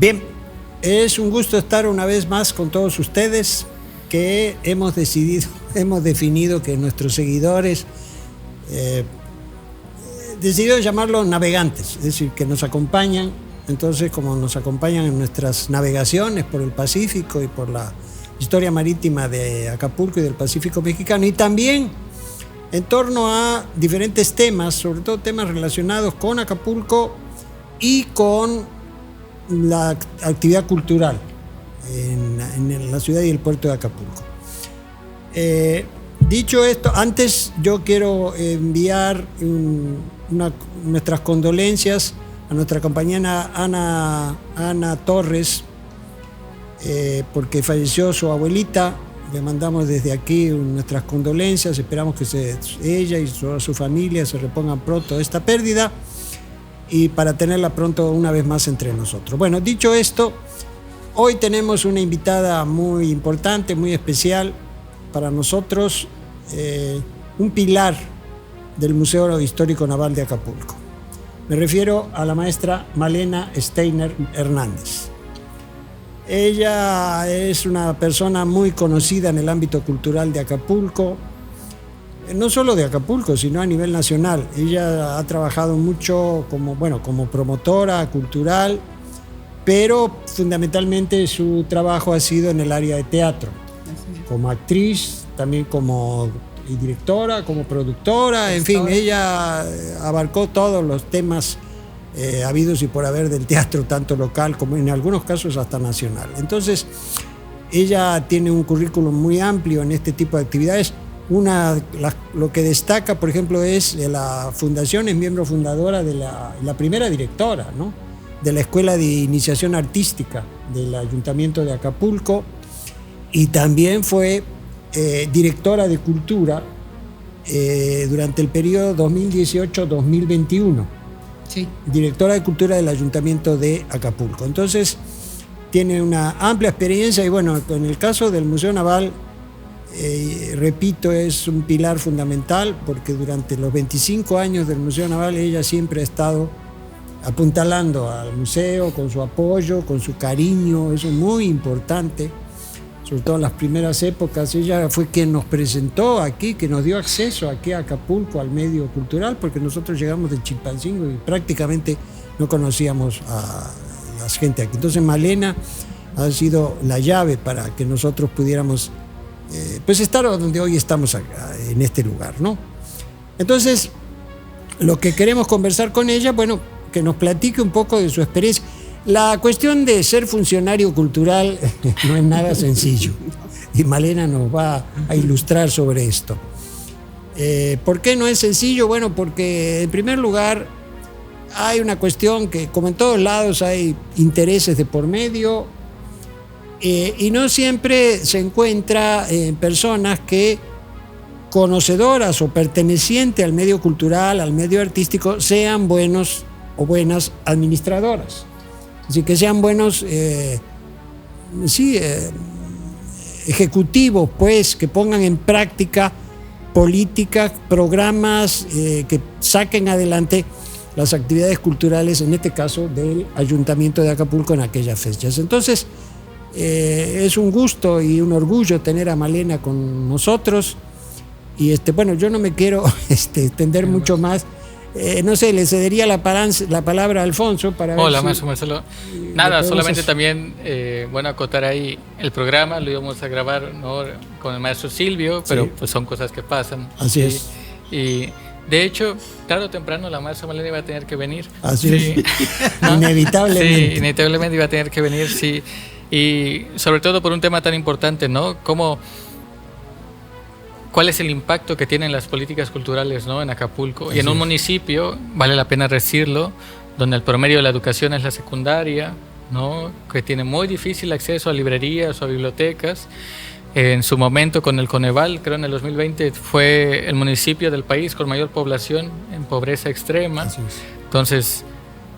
Bien, es un gusto estar una vez más con todos ustedes, que hemos definido que nuestros seguidores decidieron llamarlos navegantes, es decir, que nos acompañan. Entonces, como nos acompañan en nuestras navegaciones por el Pacífico y por la historia marítima de Acapulco y del Pacífico mexicano, y también en torno a diferentes temas, sobre todo temas relacionados con Acapulco y con la actividad cultural en la ciudad y el puerto de Acapulco. Dicho esto, antes yo quiero enviar nuestras condolencias a nuestra compañera Ana Torres, porque falleció su abuelita. Le mandamos desde aquí nuestras condolencias. Esperamos que ella y su familia se repongan pronto de esta pérdida y para tenerla pronto una vez más entre nosotros. Bueno, dicho esto, hoy tenemos una invitada muy importante, muy especial para nosotros, un pilar del Museo Histórico Naval de Acapulco. Me refiero a la maestra Malena Steiner Hernández. Ella es una persona muy conocida en el ámbito cultural de Acapulco, no solo de Acapulco, sino a nivel nacional. Ella ha trabajado mucho como promotora cultural, pero fundamentalmente su trabajo ha sido en el área de teatro, como actriz, también como directora, como productora, en fin, ella abarcó todos los temas habidos y por haber del teatro, tanto local como en algunos casos hasta nacional. Entonces, ella tiene un currículum muy amplio en este tipo de actividades. Lo que destaca, por ejemplo, es la fundación, es miembro fundadora de la primera directora, ¿no?, de la Escuela de Iniciación Artística del Ayuntamiento de Acapulco, y también fue directora de Cultura durante el periodo 2018-2021. Sí. Directora de Cultura del Ayuntamiento de Acapulco. Entonces, tiene una amplia experiencia y bueno, en el caso del Museo Naval, repito, es un pilar fundamental porque durante los 25 años del Museo Naval ella siempre ha estado apuntalando al museo con su apoyo, con su cariño. Eso es muy importante, sobre todo en las primeras épocas. Ella fue quien nos presentó aquí, que nos dio acceso aquí a Acapulco, al medio cultural, porque nosotros llegamos de Chilpancingo y prácticamente no conocíamos a la gente aquí. Entonces Malena ha sido la llave para que nosotros pudiéramos estar donde hoy estamos acá, en este lugar, ¿no? Entonces, lo que queremos conversar con ella, bueno, que nos platique un poco de su experiencia. La cuestión de ser funcionario cultural no es nada sencillo y Malena nos va a ilustrar sobre esto. ¿Por qué no es sencillo? Bueno, porque en primer lugar hay una cuestión que, como en todos lados, hay intereses de por medio y no siempre se encuentra personas que, conocedoras o pertenecientes al medio cultural, al medio artístico, sean buenos o buenas administradoras. Así que sean buenos ejecutivos, pues, que pongan en práctica políticas, programas que saquen adelante las actividades culturales, en este caso del Ayuntamiento de Acapulco en aquellas fechas. Entonces, es un gusto y un orgullo tener a Malena con nosotros. Y bueno, yo no me quiero extender mucho más. No sé, le cedería la palabra a Alfonso para ver. Hola, maestro Marcelo. Nada, solamente también, acotar ahí el programa, lo íbamos a grabar, ¿no?, con el maestro Silvio, pero pues son cosas que pasan. Así es. Y de hecho, tarde o temprano la maestra Malena iba a tener que venir. Así es. ¿No? Inevitablemente. Sí, inevitablemente iba a tener que venir, sí. Y sobre todo por un tema tan importante, ¿no? ¿Cuál es el impacto que tienen las políticas culturales, ¿no?, en Acapulco? Así y en un municipio, vale la pena decirlo, donde el promedio de la educación es la secundaria, ¿no?, que tiene muy difícil acceso a librerías o a bibliotecas. En su momento, con el Coneval, creo en el 2020, fue el municipio del país con mayor población en pobreza extrema. Así es. Entonces,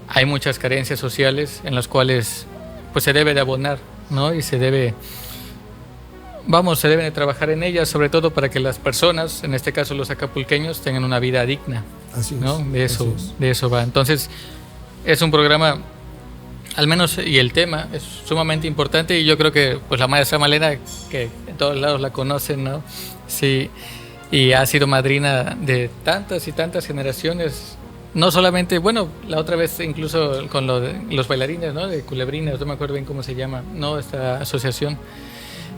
hay muchas carencias sociales en las cuales pues se debe de abonar, ¿no?, y se deben de trabajar en ellas, sobre todo para que las personas, en este caso los acapulqueños, tengan una vida digna. Así es, ¿no? De eso va. Entonces, es un programa al menos, y el tema es sumamente importante, y yo creo que pues la maestra Malena, que en todos lados la conocen, ¿no? Sí, y ha sido madrina de tantas y tantas generaciones, no solamente, bueno, la otra vez incluso con los bailarines, ¿no? De Culebrinas, no me acuerdo bien cómo se llama, ¿no? Esta asociación,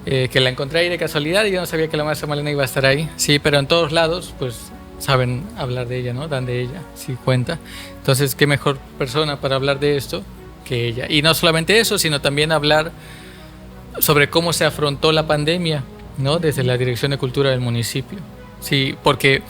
que la encontré ahí de casualidad y yo no sabía que la maestra Malena iba a estar ahí, sí, pero en todos lados, pues saben hablar de ella, ¿no? Dan de ella, sí cuenta. Entonces, qué mejor persona para hablar de esto que ella. Y no solamente eso, sino también hablar sobre cómo se afrontó la pandemia, ¿no? Desde la Dirección de Cultura del municipio. Sí, porque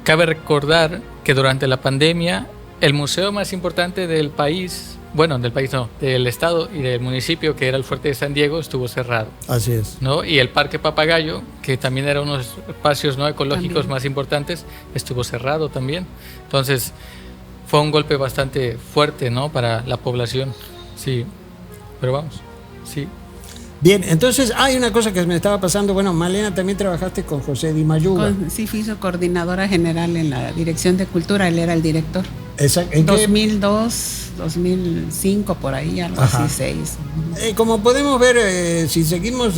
cabe recordar que durante la pandemia el museo más importante del país, bueno, del país no, del estado y del municipio, que era el Fuerte de San Diego, estuvo cerrado. Así es. ¿No? Y el Parque Papagayo, que también era uno de los espacios, ¿no?, ecológicos también más importantes, estuvo cerrado también. Entonces, fue un golpe bastante fuerte, ¿no?, para la población. Sí, pero vamos, sí. Bien, entonces hay una cosa que me estaba pasando. Bueno, Malena, también trabajaste con José Di Mayuga. Sí, fui su coordinadora general en la Dirección de Cultura, él era el director. Exacto. En 2002, 2005, por ahí, algo así, 6. Como podemos ver, si seguimos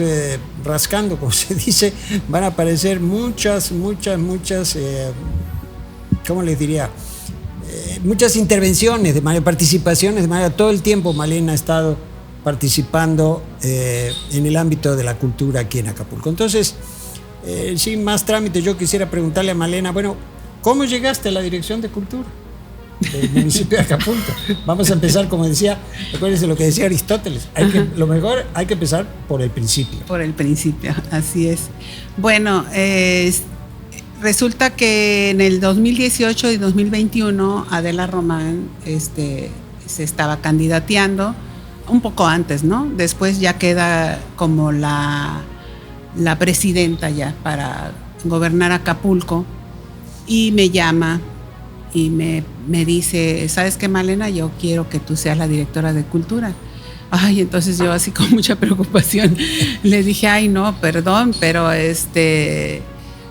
rascando, como se dice, van a aparecer muchas, ¿cómo les diría? Muchas intervenciones, participaciones, de manera todo el tiempo Malena ha estado participando en el ámbito de la cultura aquí en Acapulco. Entonces, sin más trámites, yo quisiera preguntarle a Malena, bueno, ¿cómo llegaste a la Dirección de Cultura del municipio de Acapulco? Vamos a empezar, como decía, acuérdense lo que decía Aristóteles, lo mejor hay que empezar por el principio. Por el principio, así es. Bueno, resulta que en el 2018 y 2021 Adela Román se estaba candidateando, un poco antes, ¿no? Después ya queda como la presidenta ya para gobernar Acapulco, y me llama y me dice, ¿sabes qué, Malena? Yo quiero que tú seas la directora de Cultura. Ay, entonces yo así con mucha preocupación le dije, ay, no, perdón, pero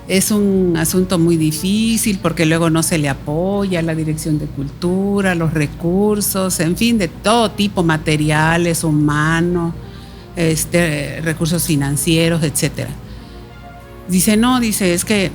es un asunto muy difícil porque luego no se le apoya a la Dirección de Cultura, los recursos, en fin, de todo tipo, materiales, humanos, recursos financieros, etcétera. Dice, no, dice, es que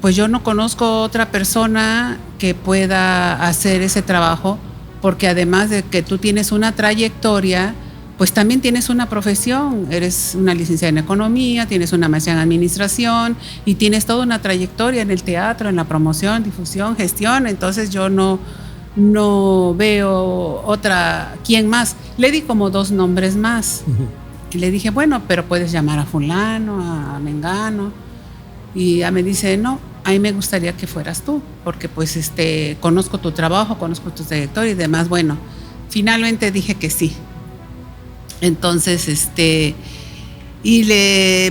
pues yo no conozco otra persona que pueda hacer ese trabajo, porque además de que tú tienes una trayectoria, pues también tienes una profesión, eres una licenciada en economía, tienes una maestría en administración y tienes toda una trayectoria en el teatro, en la promoción, difusión, gestión. Entonces yo no veo otra, ¿quién más? Le di como 2 nombres más. Y le dije, bueno, pero puedes llamar a fulano, a mengano. Y ella me dice, no, a mí me gustaría que fueras tú, porque pues conozco tu trabajo, conozco tu trayectoria y demás. Bueno, finalmente dije que sí. Entonces,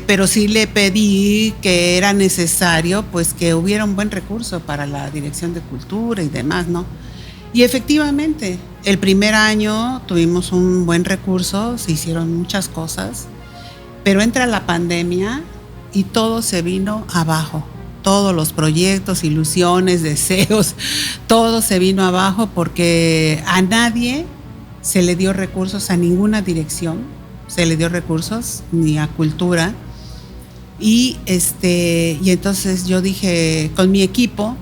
pero sí le pedí que era necesario, pues, que hubiera un buen recurso para la Dirección de Cultura y demás, ¿no? Y efectivamente, el primer año tuvimos un buen recurso, se hicieron muchas cosas, pero entra la pandemia y todo se vino abajo. Todos los proyectos, ilusiones, deseos, todo se vino abajo porque a nadie se le dio recursos, a ninguna dirección se le dio recursos, ni a Cultura. Y entonces yo dije, con mi equipo,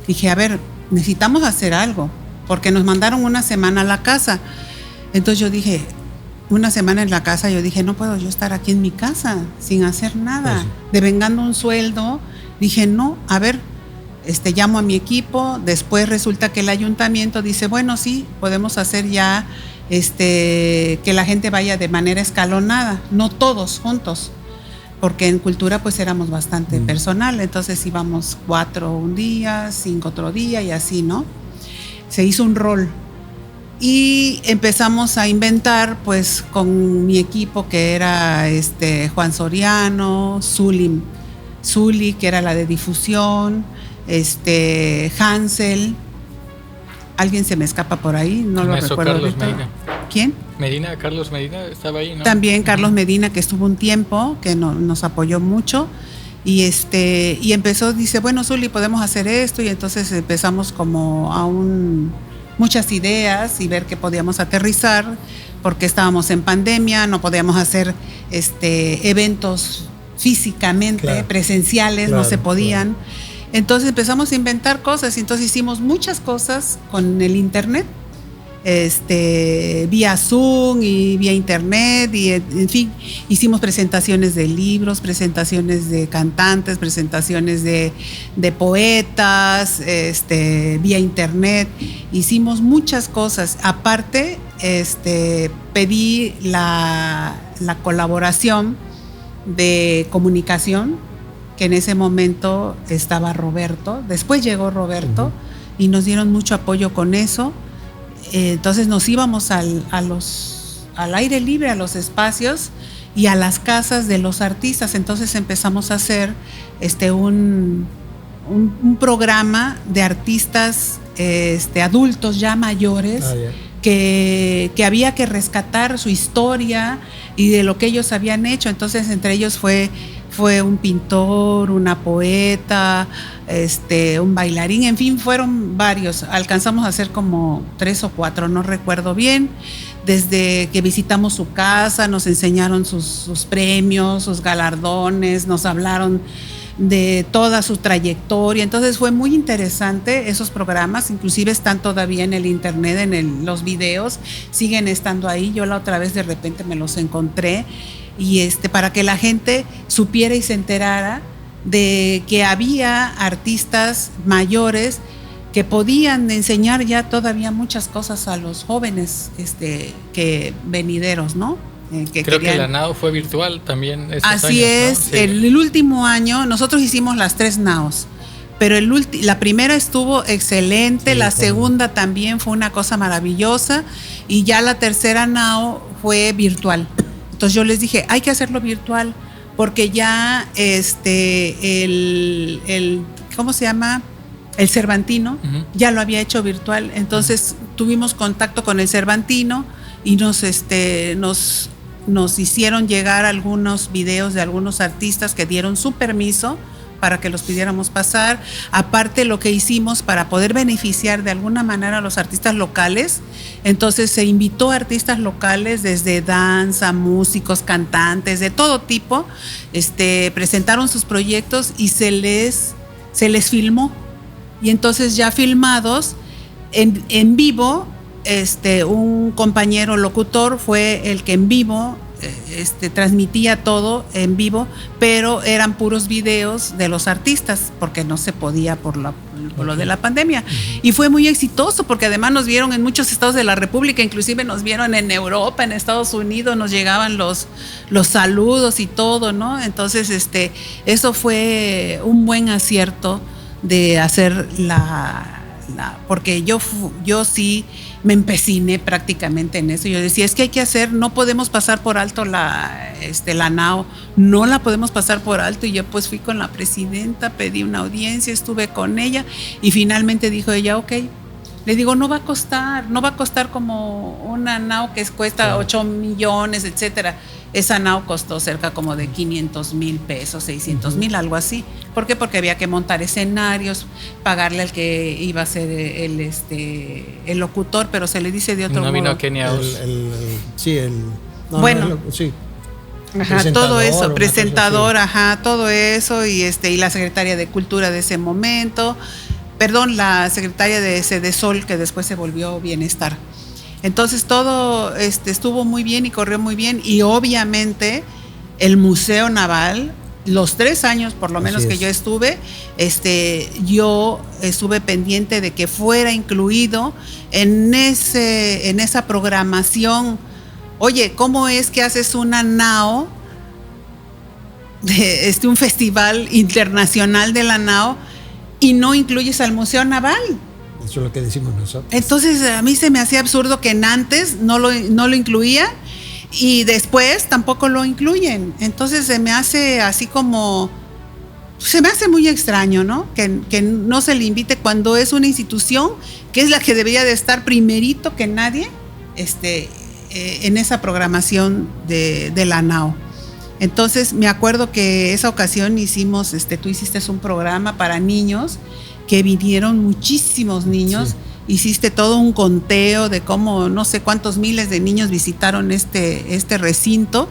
dije, a ver, necesitamos hacer algo, porque nos mandaron una semana a la casa. Entonces yo dije, una semana en la casa, yo dije, no puedo yo estar aquí en mi casa sin hacer nada, devengando un sueldo. Dije, no, a ver, llamo a mi equipo. Después resulta que el ayuntamiento dice, bueno, sí, podemos hacer ya que la gente vaya de manera escalonada, no todos juntos, porque en Cultura pues éramos bastante personal, entonces íbamos 4 un día, 5 otro día y así, ¿no? Se hizo un rol y empezamos a inventar pues con mi equipo, que era Juan Soriano, Zuli, que era la de difusión, Hansel. Alguien se me escapa por ahí, no lo recuerdo. Carlos Medina. ¿Quién? Carlos Medina estaba ahí, ¿no? También Carlos Medina, que estuvo un tiempo, que nos apoyó mucho. Y empezó, dice, bueno, Zuli, podemos hacer esto. Y entonces empezamos como a un muchas ideas y ver qué podíamos aterrizar, porque estábamos en pandemia, no podíamos hacer eventos físicamente, claro, presenciales, claro, no se podían. Claro. Entonces empezamos a inventar cosas y entonces hicimos muchas cosas con el internet, vía Zoom y vía internet, y en fin, hicimos presentaciones de libros, presentaciones de cantantes, presentaciones de poetas, vía internet, hicimos muchas cosas. Aparte, pedí la colaboración de comunicación, que en ese momento estaba Roberto, después llegó Roberto, y nos dieron mucho apoyo con eso. Entonces nos íbamos al aire libre, a los espacios y a las casas de los artistas. Entonces empezamos a hacer un programa de artistas adultos ya mayores, que había que rescatar su historia y de lo que ellos habían hecho. Entonces entre ellos fue un pintor, una poeta, un bailarín, en fin, fueron varios. Alcanzamos a hacer como 3 o 4, no recuerdo bien. Desde que visitamos su casa, nos enseñaron sus premios, sus galardones, nos hablaron de toda su trayectoria. Entonces fue muy interesante esos programas, inclusive están todavía en el internet, los videos siguen estando ahí. Yo la otra vez de repente me los encontré, y para que la gente supiera y se enterara de que había artistas mayores que podían enseñar ya todavía muchas cosas a los jóvenes que venideros, ¿no? Creo que la NAO fue virtual también. Así años, es, ¿no? Sí. El último año nosotros hicimos las 3 NAOs, pero la primera estuvo excelente, sí, la segunda también fue una cosa maravillosa, y ya la tercera NAO fue virtual. Entonces yo les dije, hay que hacerlo virtual, porque ya ¿cómo se llama? El Cervantino, ya lo había hecho virtual. Entonces tuvimos contacto con el Cervantino y nos hicieron llegar algunos videos de algunos artistas que dieron su permiso para que los pidiéramos pasar. Aparte, lo que hicimos para poder beneficiar de alguna manera a los artistas locales, entonces se invitó a artistas locales desde danza, músicos, cantantes, de todo tipo, presentaron sus proyectos y se les filmó. Y entonces ya filmados, en vivo, un compañero locutor fue el que en vivo transmitía todo en vivo, pero eran puros videos de los artistas porque no se podía por lo de la pandemia. Y fue muy exitoso porque además nos vieron en muchos estados de la República, inclusive nos vieron en Europa, en Estados Unidos, nos llegaban los saludos y todo, ¿no? Entonces eso fue un buen acierto de hacer porque yo sí me empeciné prácticamente en eso. Yo decía, es que hay que hacer, no podemos pasar por alto la NAO, no la podemos pasar por alto. Y yo pues fui con la presidenta, pedí una audiencia, estuve con ella y finalmente dijo ella, ok. Le digo, no va a costar como una NAO que cuesta 8 millones, etcétera. Esa NAO costó cerca como de 500,000 pesos, 600,000, algo así. ¿Por qué? Porque había que montar escenarios, pagarle al que iba a ser el locutor, pero se le dice de otro modo. No vino Kenia. Sí. Ajá, todo eso, presentador, ajá, todo eso, y la secretaria de Cultura de ese momento. Perdón, la secretaria de Sedesol, que después se volvió Bienestar. Entonces todo estuvo muy bien y corrió muy bien, y obviamente el Museo Naval, los 3 años por lo menos que yo estuve, yo estuve pendiente de que fuera incluido en esa programación. Oye, ¿cómo es que haces una NAO, un festival internacional de la NAO, y no incluyes al Museo Naval? Eso es lo que decimos nosotros. Entonces a mí se me hacía absurdo que en antes no lo incluía y después tampoco lo incluyen. Entonces se me hace muy extraño, ¿no? Que no se le invite cuando es una institución que es la que debería de estar primerito que nadie en esa programación de la NAO. Entonces me acuerdo que esa ocasión tú hiciste un programa para niños, que vinieron muchísimos niños, hiciste todo un conteo de cómo no sé cuántos miles de niños visitaron este recinto,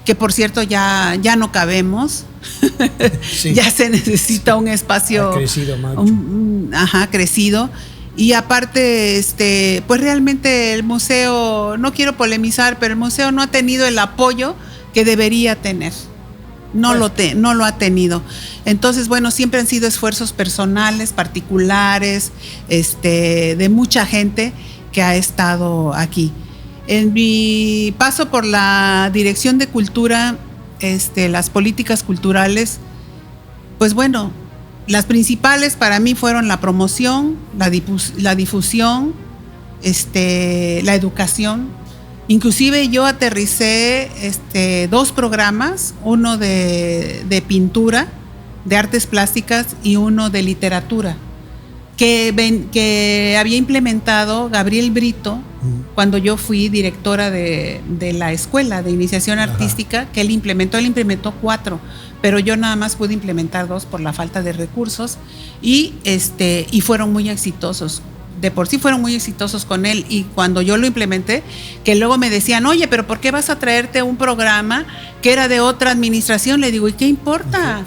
que por cierto ya no cabemos. Sí. Ya se necesita un espacio. Ha crecido mucho. Crecido. Y aparte, pues realmente el museo, no quiero polemizar, pero el museo no ha tenido el apoyo que debería tener. No lo ha tenido. Entonces, bueno, siempre han sido esfuerzos personales, particulares, de mucha gente que ha estado aquí. En mi paso por la Dirección de Cultura, las políticas culturales, pues bueno, las principales para mí fueron la promoción, la difusión, la educación. Inclusive yo aterricé 2 programas, uno de pintura, de artes plásticas y uno de literatura, que había implementado Gabriel Brito cuando yo fui directora de la escuela de iniciación artística, que él implementó 4, pero yo nada más pude implementar 2 por la falta de recursos y fueron muy exitosos. De por sí fueron muy exitosos con él, y cuando yo lo implementé, que luego me decían, oye, pero ¿por qué vas a traerte un programa que era de otra administración? Le digo, ¿y qué importa?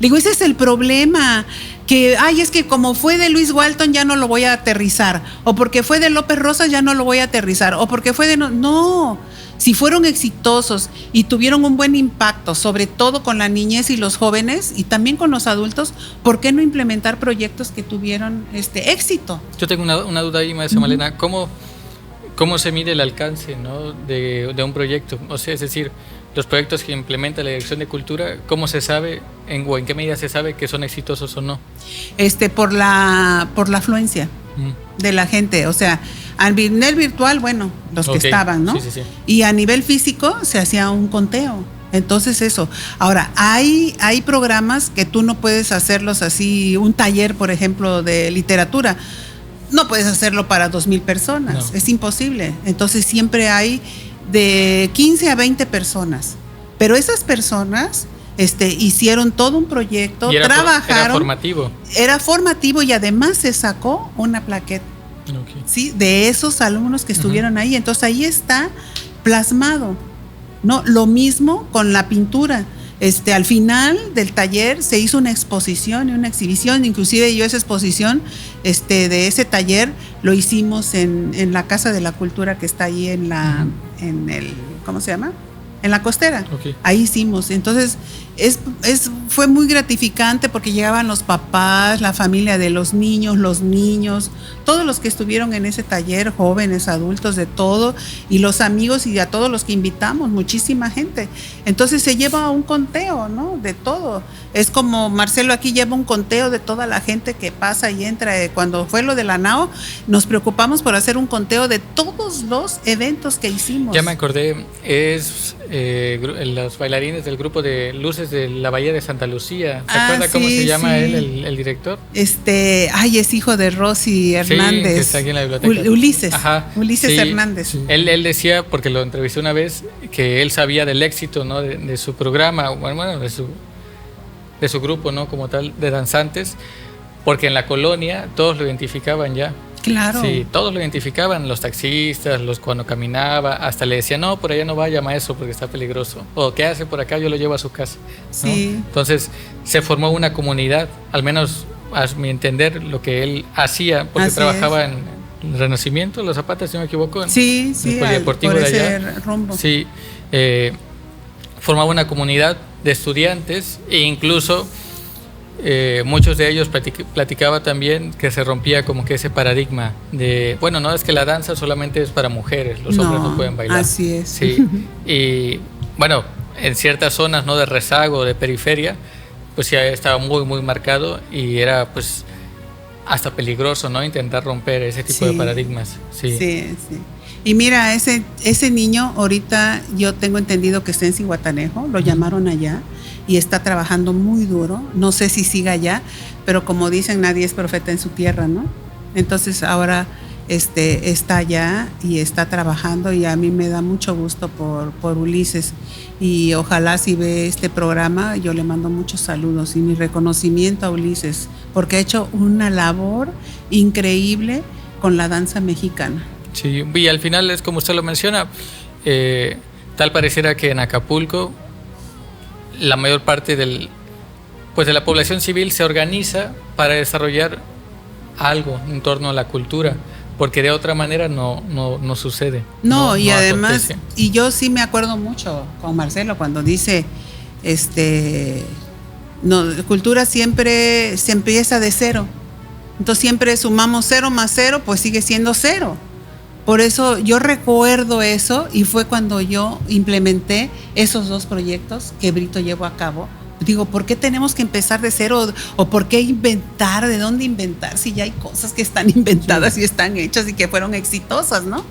Le digo, ese es el problema, que es que como fue de Luis Walton ya no lo voy a aterrizar, o porque fue de López Rosas ya no lo voy a aterrizar, o porque fue de... No, si fueron exitosos y tuvieron un buen impacto, sobre todo con la niñez y los jóvenes y también con los adultos, ¿por qué no implementar proyectos que tuvieron éxito? Yo tengo una duda ahí, maestra Malena. ¿Cómo se mide el alcance, ¿no? de un proyecto? O sea, es decir, los proyectos que implementa la Dirección de Cultura, ¿cómo se sabe o en qué medida se sabe que son exitosos o no? Por la afluencia de la gente, o sea, a nivel virtual, bueno, los que estaban, ¿no? Sí. Y a nivel físico se hacía un conteo. Entonces eso. Ahora, hay programas que tú no puedes hacerlos así, un taller, por ejemplo, de literatura. No puedes hacerlo para 2,000 personas, no. Es imposible. Entonces siempre hay de 15 a 20 personas. Pero esas personas hicieron todo un proyecto, trabajaron. Era formativo. Era formativo y además se sacó una plaqueta. Okay. ¿Sí? De esos alumnos que estuvieron ahí. Entonces ahí está plasmado, ¿no? Lo mismo con la pintura. Al final del taller se hizo una exposición y una exhibición. Inclusive yo esa exposición de ese taller lo hicimos en la Casa de la Cultura que está ahí en el, ¿cómo se llama? En la Costera. Okay. Ahí hicimos. Entonces fue muy gratificante porque llegaban los papás, la familia de los niños, todos los que estuvieron en ese taller, jóvenes, adultos, de todo, y los amigos y a todos los que invitamos, muchísima gente. Entonces se lleva un conteo, ¿no? De todo. Es como Marcelo aquí lleva un conteo de toda la gente que pasa y entra. Cuando fue lo de la NAO, nos preocupamos por hacer un conteo de todos los eventos que hicimos. Ya me acordé, es los bailarines del grupo de Luces de la Bahía de Santa Lucía. ¿Se acuerda cómo se llama él, el director? Es hijo de Rosy Hernández. Sí, que está aquí en la biblioteca. Ulises. Ajá. Ulises Hernández. Sí. Él decía, porque lo entrevisté una vez, que él sabía del éxito, ¿no? de su programa, bueno, de su grupo, ¿no? Como tal, de danzantes, porque en la colonia todos lo identificaban ya. Claro. Sí, todos lo identificaban, los taxistas, cuando caminaba, hasta le decían, no, por allá no vaya, maestro, porque está peligroso. O, ¿qué hace por acá? Yo lo llevo a su casa, ¿no? Sí. Entonces, se formó una comunidad, al menos a mi entender, lo que él hacía, porque así trabajaba en el Renacimiento, Los Zapatas, si no me equivoco, sí, en el polideportivo de allá. Rumbo. Sí, formaba una comunidad de estudiantes e incluso muchos de ellos platicaba también que se rompía como que ese paradigma de, bueno, no es que la danza solamente es para mujeres, los hombres no pueden bailar. Así es. Sí, y bueno, en ciertas zonas, ¿no? De rezago, de periferia, pues ya estaba muy, muy marcado y era pues hasta peligroso, ¿no? Intentar romper ese tipo de paradigmas. Sí. Y mira, ese niño ahorita yo tengo entendido que está en Zihuatanejo, lo llamaron allá y está trabajando muy duro. No sé si siga allá, pero como dicen, nadie es profeta en su tierra, ¿no? Entonces ahora está allá y está trabajando y a mí me da mucho gusto por Ulises. Y ojalá si ve este programa, yo le mando muchos saludos y mi reconocimiento a Ulises, porque ha hecho una labor increíble con la danza mexicana. Sí, y al final es como usted lo menciona, tal pareciera que en Acapulco la mayor parte de la población civil se organiza para desarrollar algo en torno a la cultura, porque de otra manera no sucede. No, y además, acontece. y yo sí me acuerdo mucho con Marcelo cuando dice, no, cultura siempre se empieza de cero. Entonces siempre sumamos 0 más 0, pues sigue siendo 0. Por eso yo recuerdo eso y fue cuando yo implementé esos 2 proyectos que Brito llevó a cabo. Digo, ¿por qué tenemos que empezar de cero? ¿O por qué inventar? ¿De dónde inventar? Si ya hay cosas que están inventadas y están hechas y que fueron exitosas, ¿no?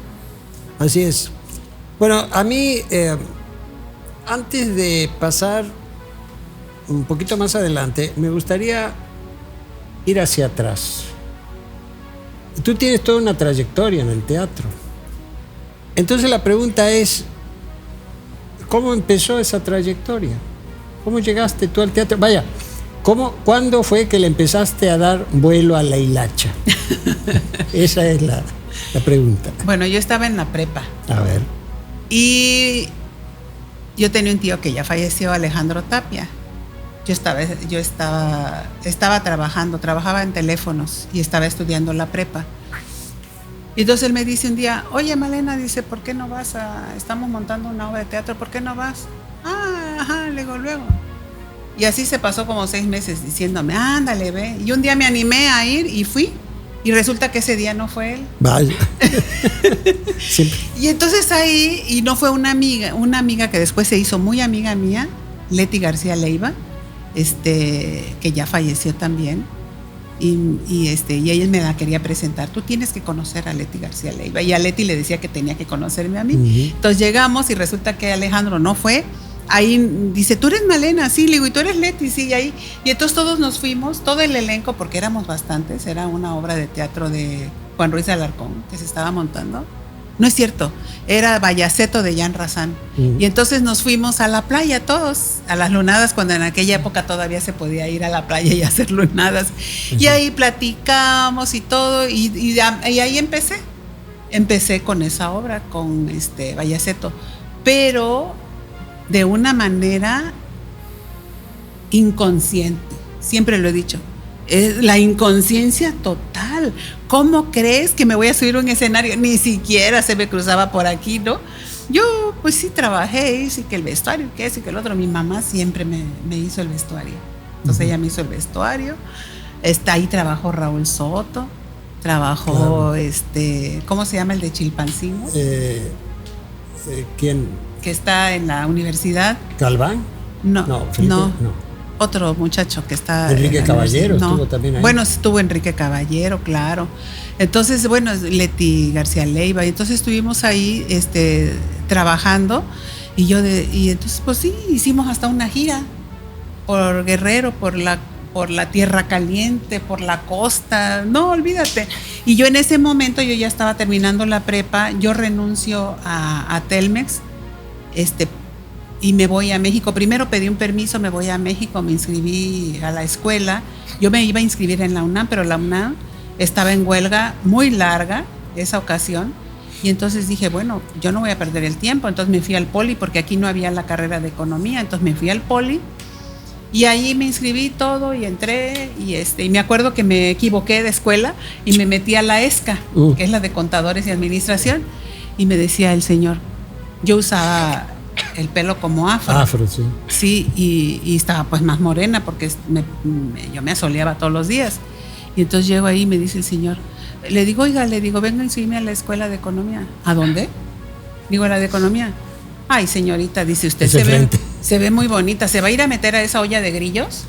Así es. Bueno, a mí, antes de pasar un poquito más adelante, me gustaría ir hacia atrás. Tú tienes toda una trayectoria en el teatro. Entonces la pregunta es, ¿cómo empezó esa trayectoria? ¿Cómo llegaste tú al teatro? Vaya, ¿cuándo fue que le empezaste a dar vuelo a la hilacha? Esa es la pregunta. Bueno, yo estaba en la prepa. A ver. Y yo tenía un tío que ya falleció, Alejandro Tapia. Yo estaba trabajaba en teléfonos y estaba estudiando la prepa. Y entonces él me dice un día, oye Malena, dice, ¿por qué no vas estamos montando una obra de teatro, ¿por qué no vas? Ajá, le digo, luego. Y así se pasó como 6 meses diciéndome, ándale, ve. Y un día me animé a ir y fui. Y resulta que ese día no fue él. Vaya. Y entonces ahí, y no fue una amiga que después se hizo muy amiga mía, Leti García Leiva, que ya falleció también. Y ella me la quería presentar. Tú tienes que conocer a Leti García Leiva. Y a Leti le decía que tenía que conocerme a mí. Uh-huh. Entonces llegamos y resulta que Alejandro no fue. Ahí dice, ¿tú eres Malena? Sí, le digo, ¿y tú eres Leti? Sí, y ahí. Y entonces todos nos fuimos, todo el elenco, porque éramos bastantes. Era una obra de teatro de Juan Ruiz Alarcón que se estaba montando. No es cierto, era Vallaceto de Jan Razán. Uh-huh. Y entonces nos fuimos a la playa todos, a las lunadas, cuando en aquella época todavía se podía ir a la playa y hacer lunadas. Uh-huh. Y ahí platicamos y todo, y ahí empecé con esa obra, con Vallaceto, pero de una manera inconsciente, siempre lo he dicho. Es la inconsciencia total. ¿Cómo crees que me voy a subir a un escenario? Ni siquiera se me cruzaba por aquí, ¿no? Yo, pues sí, trabajé, hice que el vestuario, que eso y que el otro. Mi mamá siempre me hizo el vestuario. Entonces ella me hizo el vestuario. Ahí trabajó Raúl Soto. Trabajó, claro. ¿Cómo se llama el de Chilpancingo? ¿Quién? Que está en la universidad. ¿Galván? No. Otro muchacho que está... Enrique Caballero estuvo también ahí. Bueno, estuvo Enrique Caballero, claro. Entonces, bueno, Leti García Leiva. Y entonces estuvimos ahí trabajando. Y entonces, pues sí, hicimos hasta una gira por Guerrero, por la Tierra Caliente, por la costa. No, olvídate. Y yo en ese momento, yo ya estaba terminando la prepa. Yo renuncio a Telmex, y me voy a México. Primero pedí un permiso, me voy a México, me inscribí a la escuela. Yo me iba a inscribir en la UNAM, pero la UNAM estaba en huelga muy larga esa ocasión. Y entonces dije, bueno, yo no voy a perder el tiempo. Entonces me fui al Poli, porque aquí no había la carrera de economía. Entonces me fui al Poli y ahí me inscribí todo y entré. Y me acuerdo que me equivoqué de escuela y me metí a la ESCA, que es la de Contadores y Administración. Y me decía el señor, yo usaba el pelo como afro. Afro, sí. Sí, y estaba pues más morena porque yo me asoleaba todos los días. Y entonces llego ahí y me dice el señor, le digo, venga a inscribirme a la escuela de economía. ¿A dónde? Digo, a la de economía. Ay, señorita, dice usted, se ve muy bonita, ¿se va a ir a meter a esa olla de grillos?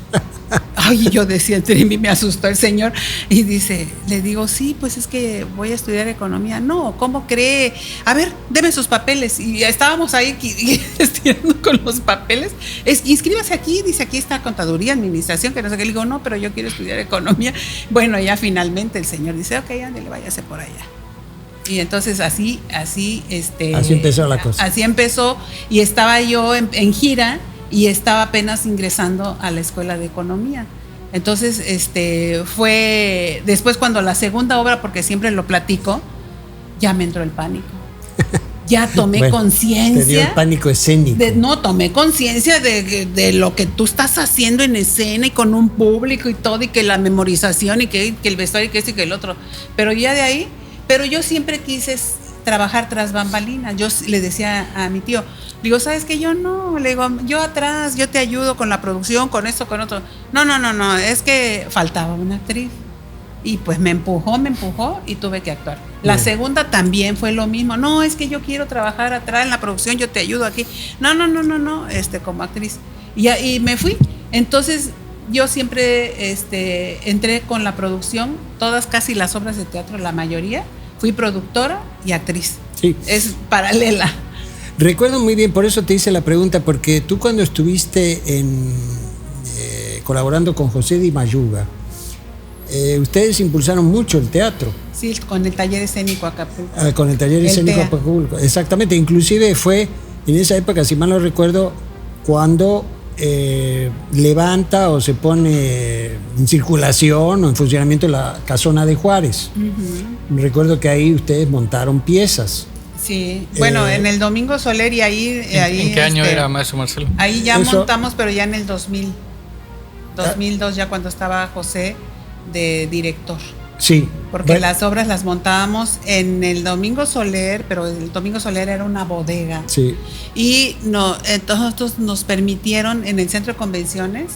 Ay, yo decía, me asustó el señor y dice, le digo, sí, pues es que voy a estudiar economía. No, ¿cómo cree? A ver, deme sus papeles. Y estábamos ahí estirando con los papeles. Inscríbase aquí, dice, aquí está contaduría, administración, que no sé qué. Le digo, no, pero yo quiero estudiar economía. Bueno, ya finalmente el señor dice, ok, ándale, váyase por allá. Y entonces así empezó la cosa. Así empezó, y estaba yo en gira y estaba apenas ingresando a la escuela de economía. Entonces, fue después cuando la segunda obra, porque siempre lo platico, ya me entró el pánico. Ya tomé conciencia. Te dio el pánico escénico. Tomé conciencia de lo que tú estás haciendo en escena y con un público y todo, y que la memorización y que el vestuario y que esto y que el otro. Pero ya de ahí, pero yo siempre quise trabajar tras bambalinas. Yo le decía a mi tío, digo, ¿sabes qué? Yo no, le digo, yo atrás, yo te ayudo con la producción, con esto, con otro. No, es que faltaba una actriz. Y pues me empujó y tuve que actuar. La segunda también fue lo mismo. No, es que yo quiero trabajar atrás en la producción, yo te ayudo aquí. No, como actriz. Y me fui. Entonces, yo siempre entré con la producción, todas casi las obras de teatro, la mayoría. Fui productora y actriz. Sí. Es paralela. Recuerdo muy bien, por eso te hice la pregunta, porque tú cuando estuviste colaborando con José Di Mayuga, ustedes impulsaron mucho el teatro. Sí, con el taller escénico Acapulco. Con el taller escénico Acapulco, exactamente. Inclusive fue en esa época, si mal no recuerdo, cuando levanta o se pone en circulación o en funcionamiento la Casona de Juárez. Uh-huh. Recuerdo que ahí ustedes montaron piezas. Sí, bueno, en el Domingo Soler y ahí... ¿En qué año era, maestro Marcelo? Ahí ya montamos, pero ya en el 2002, ya cuando estaba José de director. Sí. Porque las obras las montábamos en el Domingo Soler, pero el Domingo Soler era una bodega. Sí. Y nosotros nos permitieron en el centro de convenciones,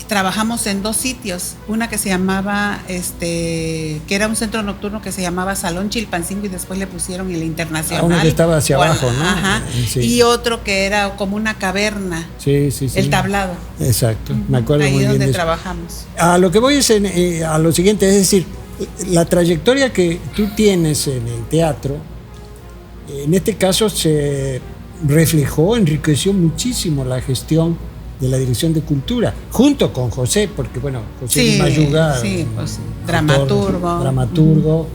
trabajamos en 2 sitios, una que se llamaba, que era un centro nocturno que se llamaba Salón Chilpancingo y después le pusieron el Internacional. Uno que estaba hacia abajo, ¿no? Ajá. Sí. Y otro que era como una caverna. Sí. El Tablado. Exacto, me acuerdo muy bien. Ahí donde de trabajamos. A lo que voy es a lo siguiente, es decir, la trayectoria que tú tienes en el teatro, en este caso se reflejó, enriqueció muchísimo la gestión de la Dirección de Cultura, junto con José, porque bueno, José Di Mayuga, pues, dramaturgo.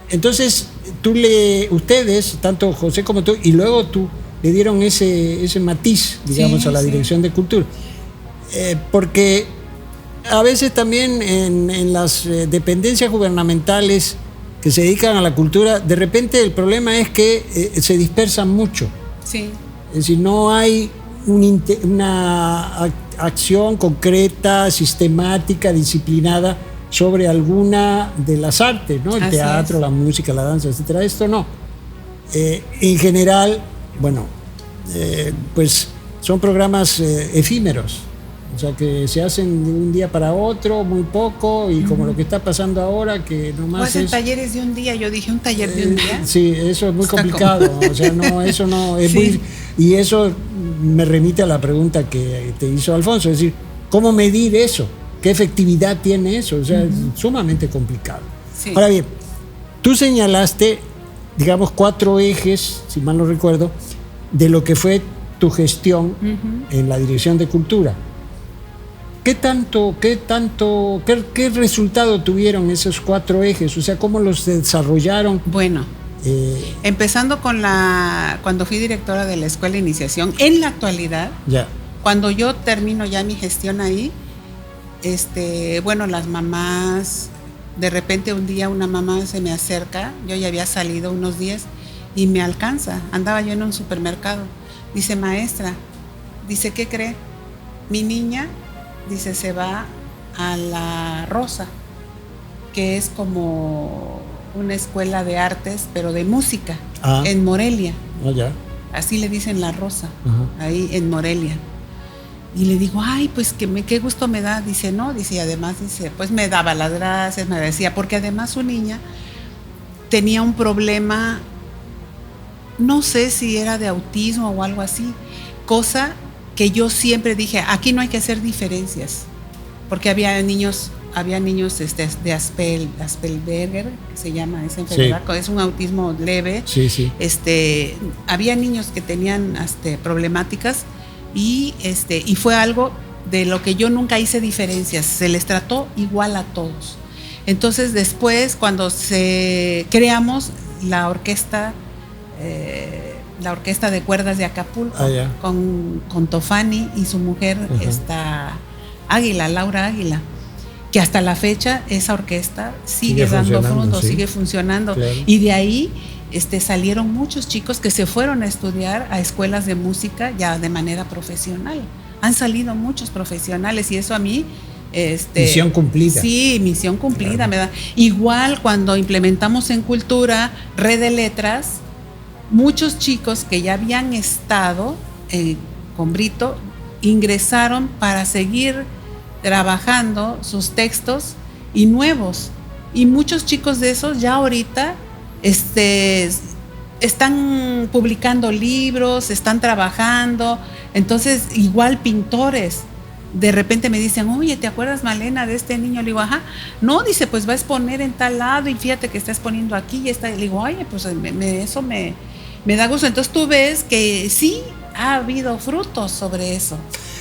Entonces, ustedes, tanto José como tú, y luego tú, le dieron ese matiz, digamos, a la Dirección de Cultura. Porque a veces también en las dependencias gubernamentales que se dedican a la cultura, de repente el problema es que se dispersan mucho. Sí. Es decir, no hay una acción concreta, sistemática, disciplinada sobre alguna de las artes, ¿no? El teatro, la música, la danza, etcétera. Esto no. En general, bueno, pues son programas efímeros. O sea, que se hacen de un día para otro, muy poco, y como lo que está pasando ahora, que nomás hacen talleres de un día. Yo dije, ¿un taller de un día? Sí, eso es muy complicado. O sea, no, eso no es muy... Y eso me remite a la pregunta que te hizo Alfonso, es decir, ¿cómo medir eso? ¿Qué efectividad tiene eso? O sea, es sumamente complicado. Sí. Ahora bien, tú señalaste, digamos, 4 ejes, si mal no recuerdo, de lo que fue tu gestión en la Dirección de Cultura. ¿Qué resultado tuvieron esos 4 ejes? O sea, ¿cómo los desarrollaron? Bueno, empezando cuando fui directora de la Escuela de Iniciación, en la actualidad, cuando yo termino ya mi gestión ahí, bueno, las mamás, de repente un día una mamá se me acerca, yo ya había salido unos días y me alcanza, andaba yo en un supermercado, dice, maestra, dice, ¿qué cree? Mi niña, dice, se va a La Rosa, que es como una escuela de artes, pero de música, en Morelia. Así le dicen La Rosa, ahí en Morelia. Y le digo, ay, pues qué gusto me da. Dice, no, dice, y además, dice, pues me daba las gracias, me decía, porque además su niña tenía un problema, no sé si era de autismo o algo así, cosa que yo siempre dije, aquí no hay que hacer diferencias, porque había niños de Asperger, que se llama esa enfermedad, es un autismo leve. Había niños que tenían problemáticas y fue algo de lo que yo nunca hice diferencias, se les trató igual a todos. Entonces después, cuando creamos la orquesta la Orquesta de Cuerdas de Acapulco, ya. con Tofani y su mujer, Águila, Laura Águila, que hasta la fecha esa orquesta sigue dando frutos, sigue funcionando. Claro. Y de ahí salieron muchos chicos que se fueron a estudiar a escuelas de música ya de manera profesional. Han salido muchos profesionales y eso a mí... misión cumplida. Sí, misión cumplida. Claro. Igual cuando implementamos en Cultura, Red de Letras, muchos chicos que ya habían estado con Brito ingresaron para seguir trabajando sus textos y nuevos. Y muchos chicos de esos ya ahorita están publicando libros, están trabajando. Entonces, igual pintores. De repente me dicen, oye, ¿te acuerdas, Malena, de este niño? Le digo, ajá. No, dice, pues va a exponer en tal lado y fíjate que está exponiendo aquí y está. Le digo, oye, pues eso me da gusto. Entonces tú ves que sí ha habido frutos sobre eso.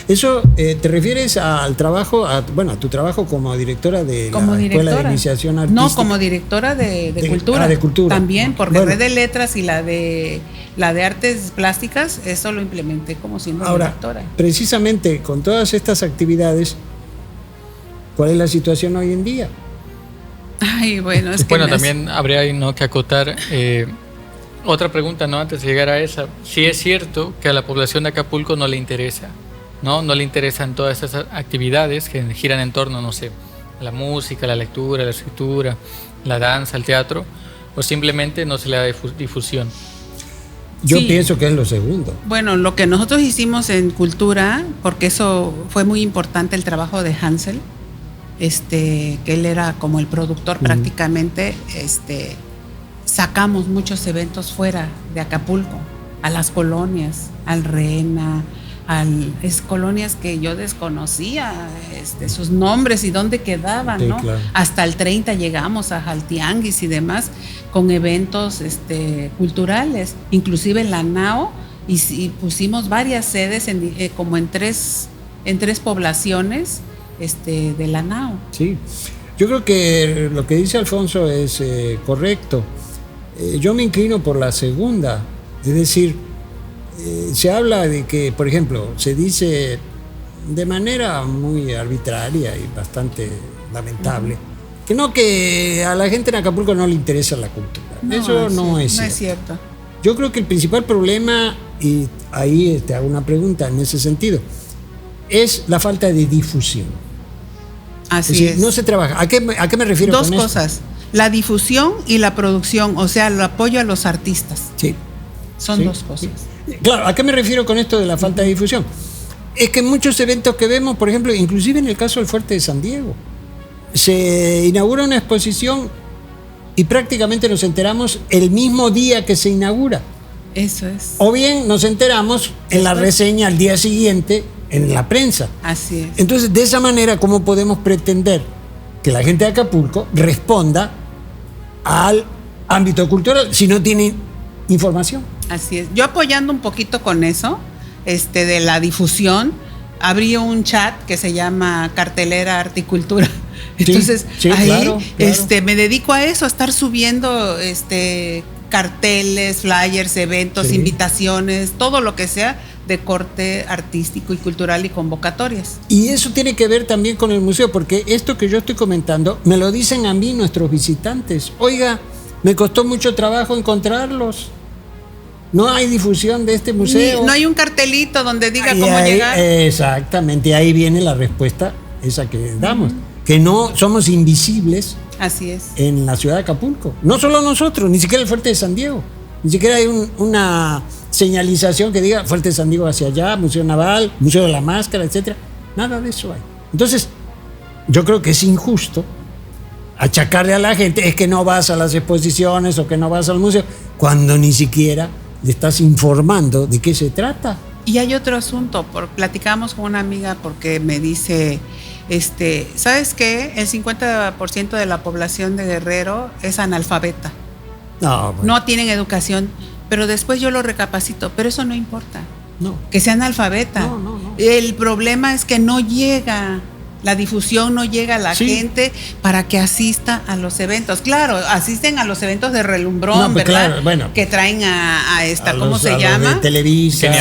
Eso, ¿te refieres al trabajo, a tu trabajo como directora de la Escuela de Iniciación Artística? No, como directora de Cultura. De Cultura. También, porque Red de Letras y la de Artes Plásticas, eso lo implementé como siendo directora. Precisamente con todas estas actividades, ¿cuál es la situación hoy en día? Ay, bueno, es que... Bueno, también habría que acotar... otra pregunta, ¿no? Antes de llegar a esa, sí es cierto que a la población de Acapulco no le interesa, ¿no? No le interesan todas esas actividades que giran en torno, no sé, a la música, la lectura, la escritura, la danza, el teatro, o simplemente no se le da difusión. Yo pienso que es lo segundo. Bueno, lo que nosotros hicimos en Cultura, porque eso fue muy importante, el trabajo de Hansel, que él era como el productor prácticamente, sacamos muchos eventos fuera de Acapulco, a las colonias, al Rena, colonias que yo desconocía sus nombres y dónde quedaban, ¿no? Claro. Hasta el 30 llegamos a Jaltianguis y demás con eventos culturales, inclusive en la NAO, y pusimos varias sedes como en tres poblaciones de la NAO. Sí, yo creo que lo que dice Alfonso es correcto. Yo me inclino por la segunda, es decir, se habla de que, por ejemplo, se dice de manera muy arbitraria y bastante lamentable que a la gente en Acapulco no le interesa la cultura. Eso no es cierto. Yo creo que el principal problema, y ahí te hago una pregunta en ese sentido, es la falta de difusión. Así es. No se trabaja. ¿A qué me refiero con esto? Dos cosas. La difusión y la producción, o sea, el apoyo a los artistas. Sí. Son dos cosas. Sí. Claro, ¿a qué me refiero con esto de la falta de difusión? Es que muchos eventos que vemos, por ejemplo, inclusive en el caso del Fuerte de San Diego, se inaugura una exposición y prácticamente nos enteramos el mismo día que se inaugura. Eso es. O bien nos enteramos en la reseña al día siguiente en la prensa. Así es. Entonces, de esa manera, ¿cómo podemos pretender que la gente de Acapulco responda al ámbito cultural si no tiene información? Así es. Yo apoyando un poquito con eso, de la difusión, abrí un chat que se llama Cartelera Articultura. Entonces, ahí claro. Me dedico a eso, a estar subiendo carteles, flyers, eventos, invitaciones, todo lo que sea de corte artístico y cultural y convocatorias. Y eso tiene que ver también con el museo, porque esto que yo estoy comentando me lo dicen a mí nuestros visitantes. Oiga, me costó mucho trabajo encontrarlos. No hay difusión de este museo. No hay un cartelito donde diga cómo llegar. Exactamente, ahí viene la respuesta esa que damos. Que no somos invisibles. Así es. En la ciudad de Acapulco. No solo nosotros, ni siquiera el Fuerte de San Diego. Ni siquiera hay una señalización que diga Fuerte de San Diego hacia allá, Museo Naval, Museo de la Máscara, etcétera. Nada de eso hay. Entonces, yo creo que es injusto achacarle a la gente es que no vas a las exposiciones o que no vas al museo, cuando ni siquiera le estás informando de qué se trata. Y hay otro asunto, platicamos con una amiga porque me dice, ¿sabes qué? El 50% de la población de Guerrero es analfabeta. No tienen educación, pero después yo lo recapacito, pero eso no importa. No. Que sea analfabeta. No. El problema es que no llega La difusión no llega a la gente para que asista a los eventos. Claro, asisten a los eventos de relumbrón, ¿verdad? Claro, bueno, que traen a esta, ¿cómo se a llama? Los de Televisa.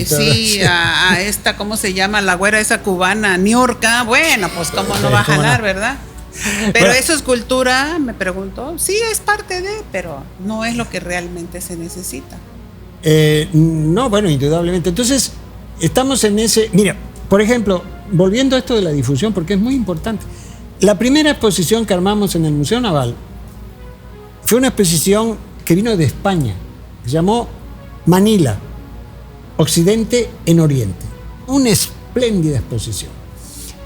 Sí, a esta, ¿cómo se llama? La güera esa cubana, Niurka. Bueno, pues cómo no va a jalar, ¿verdad? Pero bueno, eso es cultura, me pregunto. Sí, es parte de, pero no es lo que realmente se necesita. No, bueno, indudablemente. Entonces, estamos en ese... Mira, por ejemplo, volviendo a esto de la difusión, porque es muy importante. La primera exposición que armamos en el Museo Naval fue una exposición que vino de España. Se llamó Manila, Occidente en Oriente. Una espléndida exposición.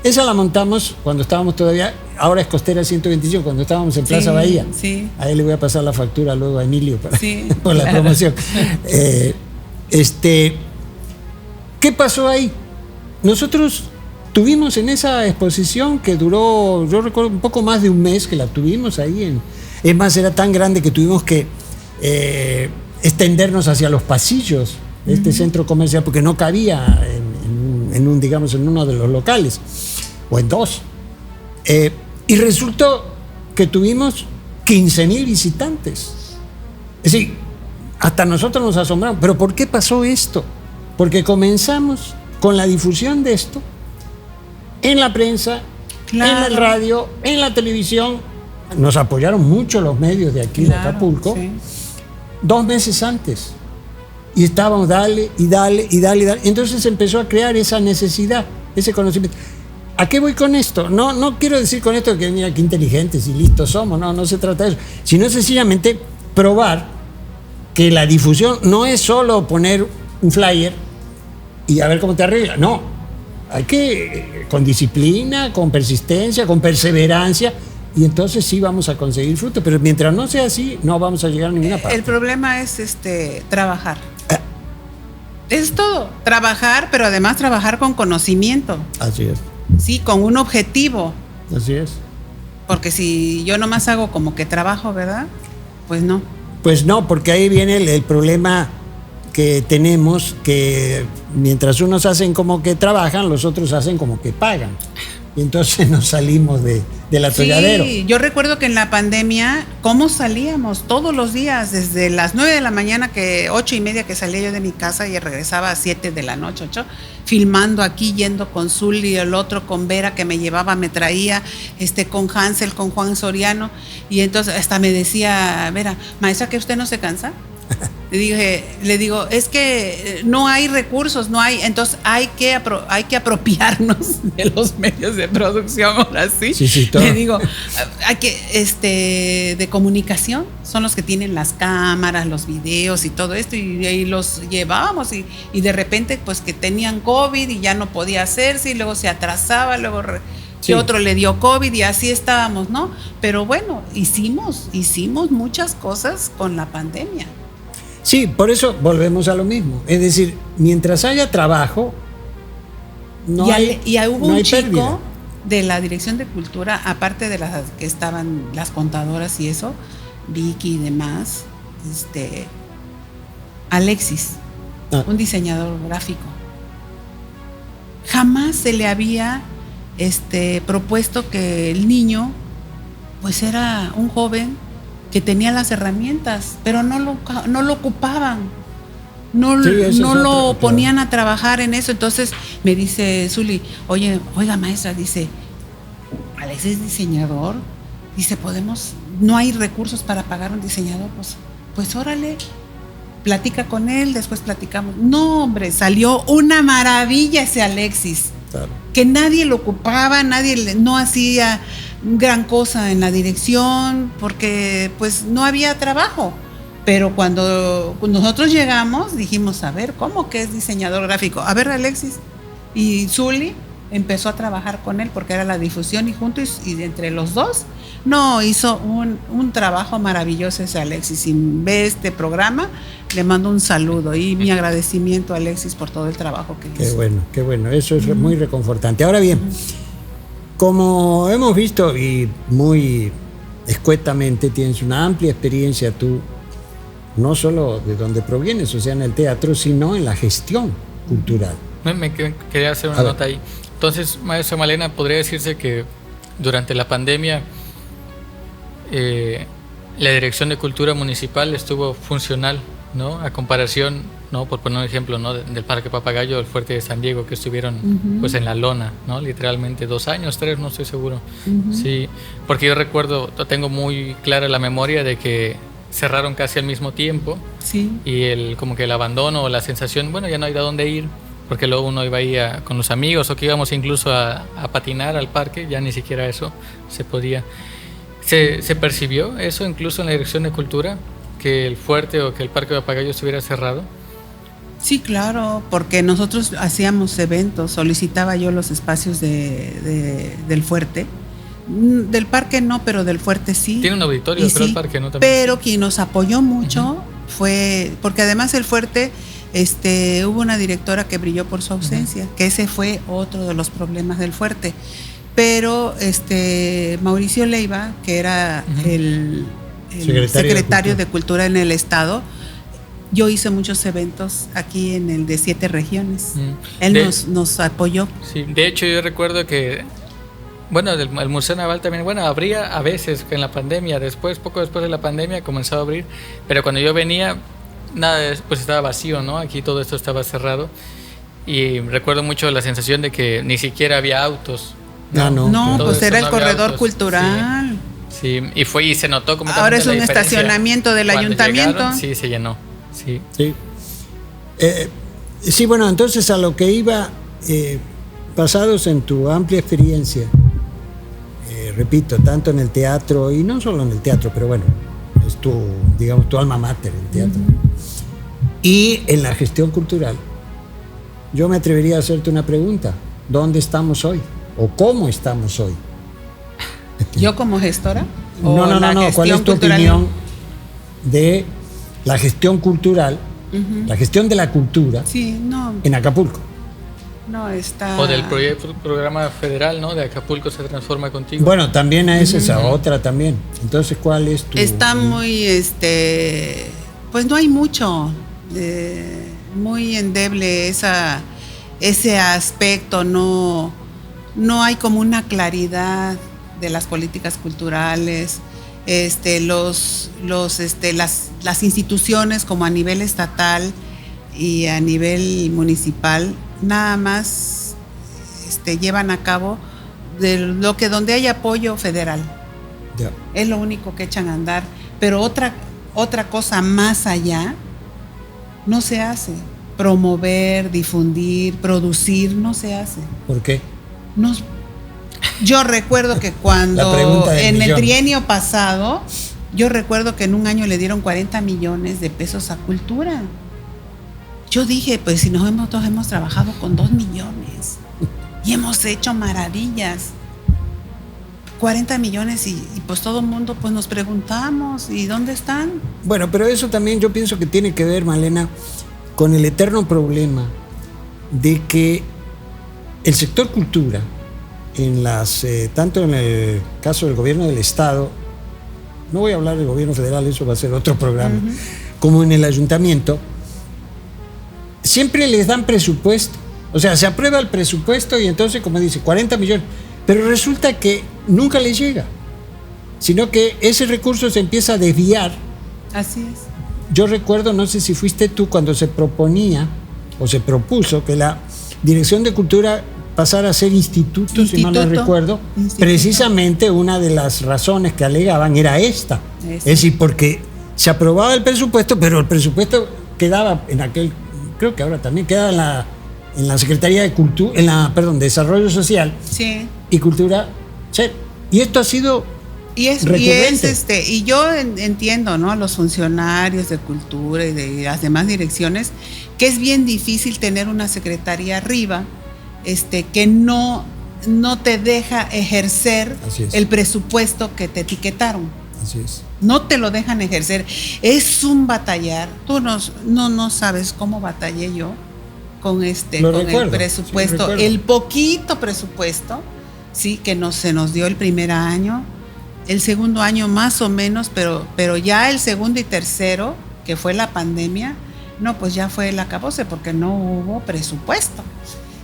Esa la montamos cuando estábamos todavía, ahora es Costera 125, cuando estábamos en Plaza Bahía. Sí. A él le voy a pasar la factura luego a Emilio para, por la claro. promoción. ¿Qué pasó ahí? Nosotros tuvimos en esa exposición que duró, yo recuerdo, un poco más de un mes que la tuvimos ahí. Es más, era tan grande que tuvimos que extendernos hacia los pasillos de este centro comercial porque no cabía en uno de los locales, o en dos. Y resultó que tuvimos 15,000 visitantes. Es decir, hasta nosotros nos asombramos. ¿Pero por qué pasó esto? Porque comenzamos con la difusión de esto en la prensa, claro, en el radio, en la televisión. Nos apoyaron mucho los medios de aquí, claro, de Acapulco, sí, 2 meses antes. Y estábamos dale. Entonces empezó a crear esa necesidad, ese conocimiento. ¿A qué voy con esto? No quiero decir con esto que mira qué inteligentes y listos somos, no se trata de eso, sino sencillamente probar que la difusión no es solo poner un flyer y a ver cómo te arregla, no. Hay que, con disciplina, con persistencia, con perseverancia, y entonces sí vamos a conseguir frutos, pero mientras no sea así, no vamos a llegar a ninguna parte. El problema es trabajar. Es todo, trabajar, pero además trabajar con conocimiento. Así es. Sí, con un objetivo. Así es. Porque si yo nomás hago como que trabajo, ¿verdad? Pues no. Pues no, porque ahí viene el problema que tenemos, que mientras unos hacen como que trabajan, los otros hacen como que pagan. Y entonces nos salimos del atolladero. Sí, yo recuerdo que en la pandemia, ¿cómo salíamos? Todos los días, desde las 9 de la mañana, 8:30 que salía yo de mi casa y regresaba a 7 de la noche, 8, filmando aquí, yendo con Zully, el otro con Vera que me llevaba, me traía, con Hansel, con Juan Soriano, y entonces hasta me decía, Vera, maestra, ¿que usted no se cansa? Le digo, es que no hay recursos, no hay, entonces hay que apropiarnos de los medios de producción, ahora sí. Sí, le digo, hay que, de comunicación, son los que tienen las cámaras, los videos y todo esto, y los llevábamos, y de repente, pues que tenían COVID y ya no podía hacerse, y luego se atrasaba, luego que otro le dio COVID, y así estábamos, ¿no? Pero bueno, hicimos muchas cosas con la pandemia. Sí, por eso volvemos a lo mismo. Es decir, mientras haya trabajo, hubo un chico pérdida de la Dirección de Cultura, aparte de las que estaban las contadoras y eso, Vicky y demás, Alexis, un diseñador gráfico. Jamás se le había propuesto que el niño, pues era un joven que tenía las herramientas, pero no lo ocupaban, no lo ponían a trabajar en eso. Entonces me dice Zully, oiga maestra, dice, Alex es diseñador, dice, no hay recursos para pagar un diseñador, pues órale, platica con él, después platicamos. No, hombre, salió una maravilla ese Alexis, claro, que nadie lo ocupaba, no hacía gran cosa en la dirección porque pues no había trabajo, pero cuando nosotros llegamos dijimos, a ver, ¿cómo que es diseñador gráfico? A ver, Alexis, y Zully empezó a trabajar con él porque era la difusión, y juntos y entre los dos hizo un trabajo maravilloso ese Alexis. Si ve este programa, le mando un saludo y mi agradecimiento a Alexis por todo el trabajo que hizo. Qué bueno, eso es muy reconfortante. Ahora bien, como hemos visto y muy escuetamente, tienes una amplia experiencia tú, no solo de donde provienes, o sea, en el teatro, sino en la gestión cultural. Me quería hacer una nota ahí. Entonces, maestra Malena, podría decirse que durante la pandemia la Dirección de Cultura Municipal estuvo funcional, ¿no? A comparación, ¿no? Por poner un ejemplo, ¿no? Del Parque Papagayo, el Fuerte de San Diego, que estuvieron pues en la lona, ¿no? Literalmente 2 años, 3, no estoy seguro. Sí, porque yo recuerdo, tengo muy clara la memoria de que cerraron casi al mismo tiempo. Sí. Y como que el abandono o la sensación, bueno, ya no hay a dónde ir, porque luego uno iba ahí con los amigos o que íbamos incluso a patinar al parque, ya ni siquiera eso se podía. ¿Se percibió eso incluso en la Dirección de Cultura, que el fuerte o que el Parque de Papagayo estuviera cerrado? Sí, claro, porque nosotros hacíamos eventos, solicitaba yo los espacios del fuerte. Del parque no, pero del fuerte sí. Tiene un auditorio, pero sí, el parque no también. Pero quien nos apoyó mucho fue, porque además el fuerte, hubo una directora que brilló por su ausencia, que ese fue otro de los problemas del fuerte. Pero Mauricio Leiva, que era el secretario de Cultura en el estado, yo hice muchos eventos aquí en el de 7 regiones. Él nos apoyó. Sí, de hecho yo recuerdo que, bueno, el Museo Naval también, bueno, abría a veces en la pandemia, poco después de la pandemia comenzó a abrir, pero cuando yo venía, nada, pues estaba vacío, ¿no? Aquí todo esto estaba cerrado y recuerdo mucho la sensación de que ni siquiera había autos. No, pues era el corredor cultural. Sí, y se notó como ahora es un estacionamiento del ayuntamiento. Llegaron, sí, se llenó. Sí. Sí, bueno, entonces a lo que iba, basados en tu amplia experiencia, repito, tanto en el teatro, y no solo en el teatro, pero bueno, es tu alma mater, el teatro, y en la gestión cultural, yo me atrevería a hacerte una pregunta: ¿dónde estamos hoy? ¿O cómo estamos hoy? ¿Yo como gestora? No. ¿Cuál es tu opinión de la gestión cultural, la gestión de la cultura en Acapulco? No está. O del programa federal, ¿no? De Acapulco se transforma contigo. Bueno, también es esa otra también. Entonces, ¿cuál es tu...? Está muy, pues no hay mucho, muy endeble ese aspecto, no hay como una claridad de las políticas culturales, las instituciones como a nivel estatal y a nivel municipal nada más llevan a cabo donde hay apoyo federal. Yeah. Es lo único que echan a andar, pero otra cosa más allá no se hace. Promover, difundir, producir, no se hace. ¿Por qué? Yo recuerdo que cuando en el trienio pasado, yo recuerdo que en un año le dieron 40 millones de pesos a cultura. Yo dije, pues si nosotros hemos trabajado con 2 millones y hemos hecho maravillas. 40 millones y pues todo el mundo pues nos preguntamos, ¿y dónde están? Bueno, pero eso también yo pienso que tiene que ver, Malena, con el eterno problema de que el sector cultura, tanto en el caso del gobierno del estado, no voy a hablar del gobierno federal, eso va a ser otro programa, como en el ayuntamiento, siempre les dan presupuesto. O sea, se aprueba el presupuesto y entonces, como dice, 40 millones, pero resulta que nunca les llega, sino que ese recurso se empieza a desviar. Así es. Yo recuerdo, no sé si fuiste tú, cuando se proponía o se propuso que la Dirección de Cultura pasara a ser instituto, si mal no recuerdo, precisamente una de las razones que alegaban era esta. Es decir, porque se aprobaba el presupuesto, pero el presupuesto quedaba en aquel, creo que ahora también queda en la Secretaría de Cultura, Desarrollo Social, sí, y Cultura, sí. Y esto ha sido recurrente. Y yo entiendo, ¿no?, a los funcionarios de cultura y de las demás direcciones, que es bien difícil tener una secretaría arriba que no te deja ejercer el presupuesto que te etiquetaron. Así es. No te lo dejan ejercer. Es un batallar. Tú no sabes cómo batallé yo con el presupuesto, sí, el poquito presupuesto, sí, que se nos dio el primer año, el segundo año más o menos, pero ya el segundo y tercero, que fue la pandemia, no, pues ya fue el acabose porque no hubo presupuesto.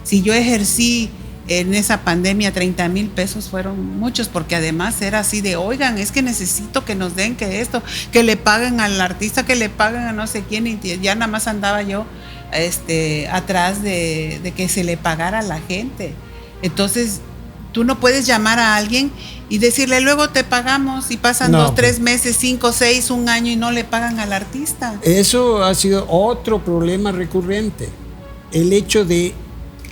Si yo ejercí en esa pandemia 30,000 pesos fueron muchos, porque además era así de, oigan, es que necesito que nos den que esto, que le paguen al artista, que le paguen a no sé quién, y ya nada más andaba yo atrás de que se le pagara a la gente. Entonces, tú no puedes llamar a alguien y decirle, luego te pagamos, y pasan 2, 3 meses, 5, 6, un año y no le pagan al artista. Eso ha sido otro problema recurrente. El hecho de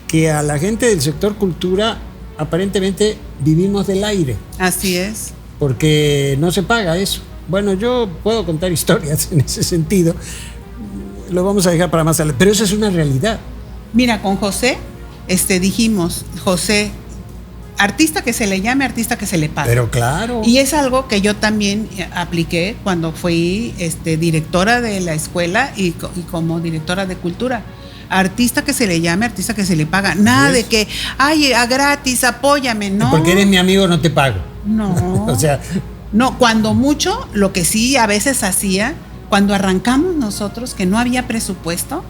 que a la gente del sector cultura aparentemente vivimos del aire. Así es. Porque no se paga eso. Bueno, yo puedo contar historias en ese sentido. Lo vamos a dejar para más adelante. Pero eso es una realidad. Mira, con José dijimos, José, artista que se le llame, artista que se le pague. Pero claro. Y es algo que yo también apliqué cuando fui directora de la escuela y como directora de cultura. Artista que se le llame, artista que se le paga. Nada de que, ay, a gratis, apóyame, no. Porque eres mi amigo, no te pago. No. O sea. No, cuando mucho, lo que sí a veces hacía, cuando arrancamos nosotros, que no había presupuesto,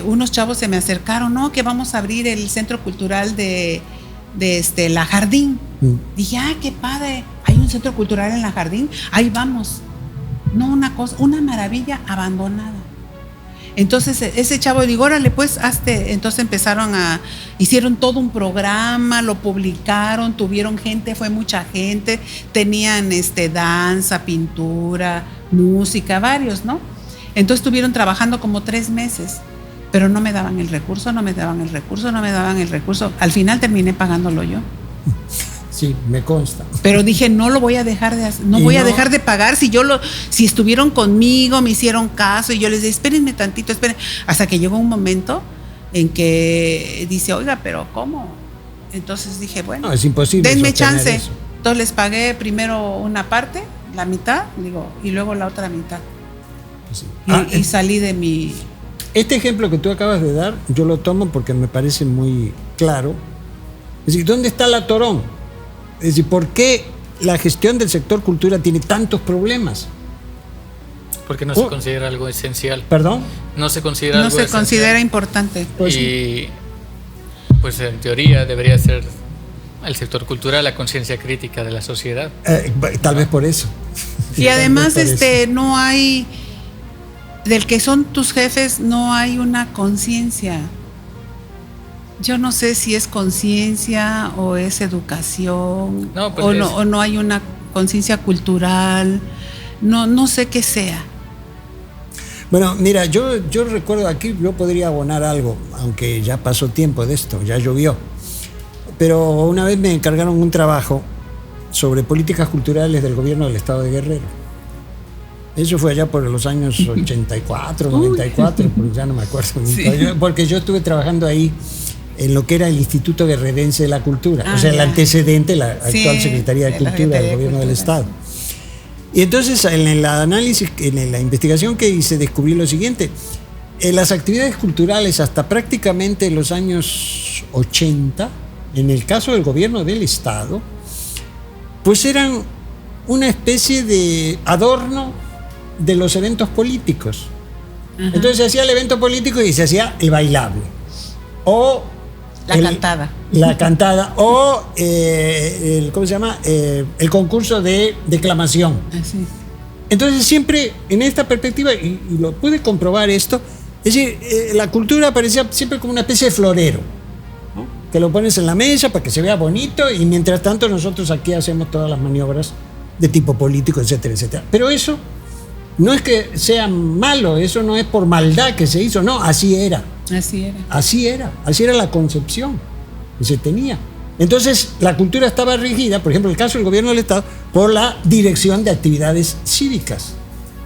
unos chavos se me acercaron, no, que vamos a abrir el centro cultural de La Jardín. Dije, qué padre, hay un centro cultural en La Jardín, ahí vamos. No, una maravilla abandonada. Entonces ese chavo, digo, órale, pues hazte. Entonces hicieron todo un programa, lo publicaron, tuvieron gente, fue mucha gente, tenían danza, pintura, música, varios, ¿no? Entonces estuvieron trabajando como 3 meses, pero no me daban el recurso. Al final terminé pagándolo yo. Sí, me consta. Pero dije, no lo voy a dejar de hacer, no voy a dejar de pagar si estuvieron conmigo, me hicieron caso, y yo les dije, espérenme tantito, hasta que llegó un momento en que dice, oiga, pero ¿cómo? Entonces dije, bueno, no, es imposible, denme chance. Eso. Entonces les pagué primero una parte, la mitad, y luego la otra mitad. Sí. Y salí de mi... Este ejemplo que tú acabas de dar, yo lo tomo porque me parece muy claro. Es decir, ¿dónde está la Torón? Es decir, ¿por qué la gestión del sector cultura tiene tantos problemas? Porque no se considera algo esencial. ¿Perdón? No se considera algo esencial. No se considera importante. Pues, y pues en teoría debería ser el sector cultural la conciencia crítica de la sociedad. Tal vez por eso. Y además no hay, del que son tus jefes, no hay una conciencia. Yo no sé si es conciencia o es educación, o no hay una conciencia cultural, no sé qué sea. Bueno, mira, yo recuerdo aquí, yo podría abonar algo, aunque ya pasó tiempo de esto, ya llovió. Pero una vez me encargaron un trabajo sobre políticas culturales del gobierno del estado de Guerrero. Eso fue allá por los años 84, 94, porque ya no me acuerdo. Sí. Porque yo estuve trabajando ahí en lo que era el Instituto Guerrerense de la Cultura, o sea, el antecedente, la actual Secretaría de Cultura del Gobierno del Estado. Y entonces en el análisis, en la investigación que hice, descubrí lo siguiente: las actividades culturales hasta prácticamente los años 80, en el caso del Gobierno del Estado, pues eran una especie de adorno de los eventos políticos. Entonces se hacía el evento político y se hacía el bailable, o la cantada o ¿cómo se llama? El concurso de declamación. Así. Entonces siempre en esta perspectiva, y lo pude comprobar esto, es decir, la cultura aparecía siempre como una especie de florero, ¿no? Que lo pones en la mesa para que se vea bonito, y mientras tanto nosotros aquí hacemos todas las maniobras de tipo político, etcétera, etcétera. Pero eso no es que sea malo, eso no es por maldad que se hizo, no, así era. Así era la concepción que se tenía. Entonces, la cultura estaba regida, por ejemplo, en el caso del gobierno del Estado, por la Dirección de Actividades Cívicas,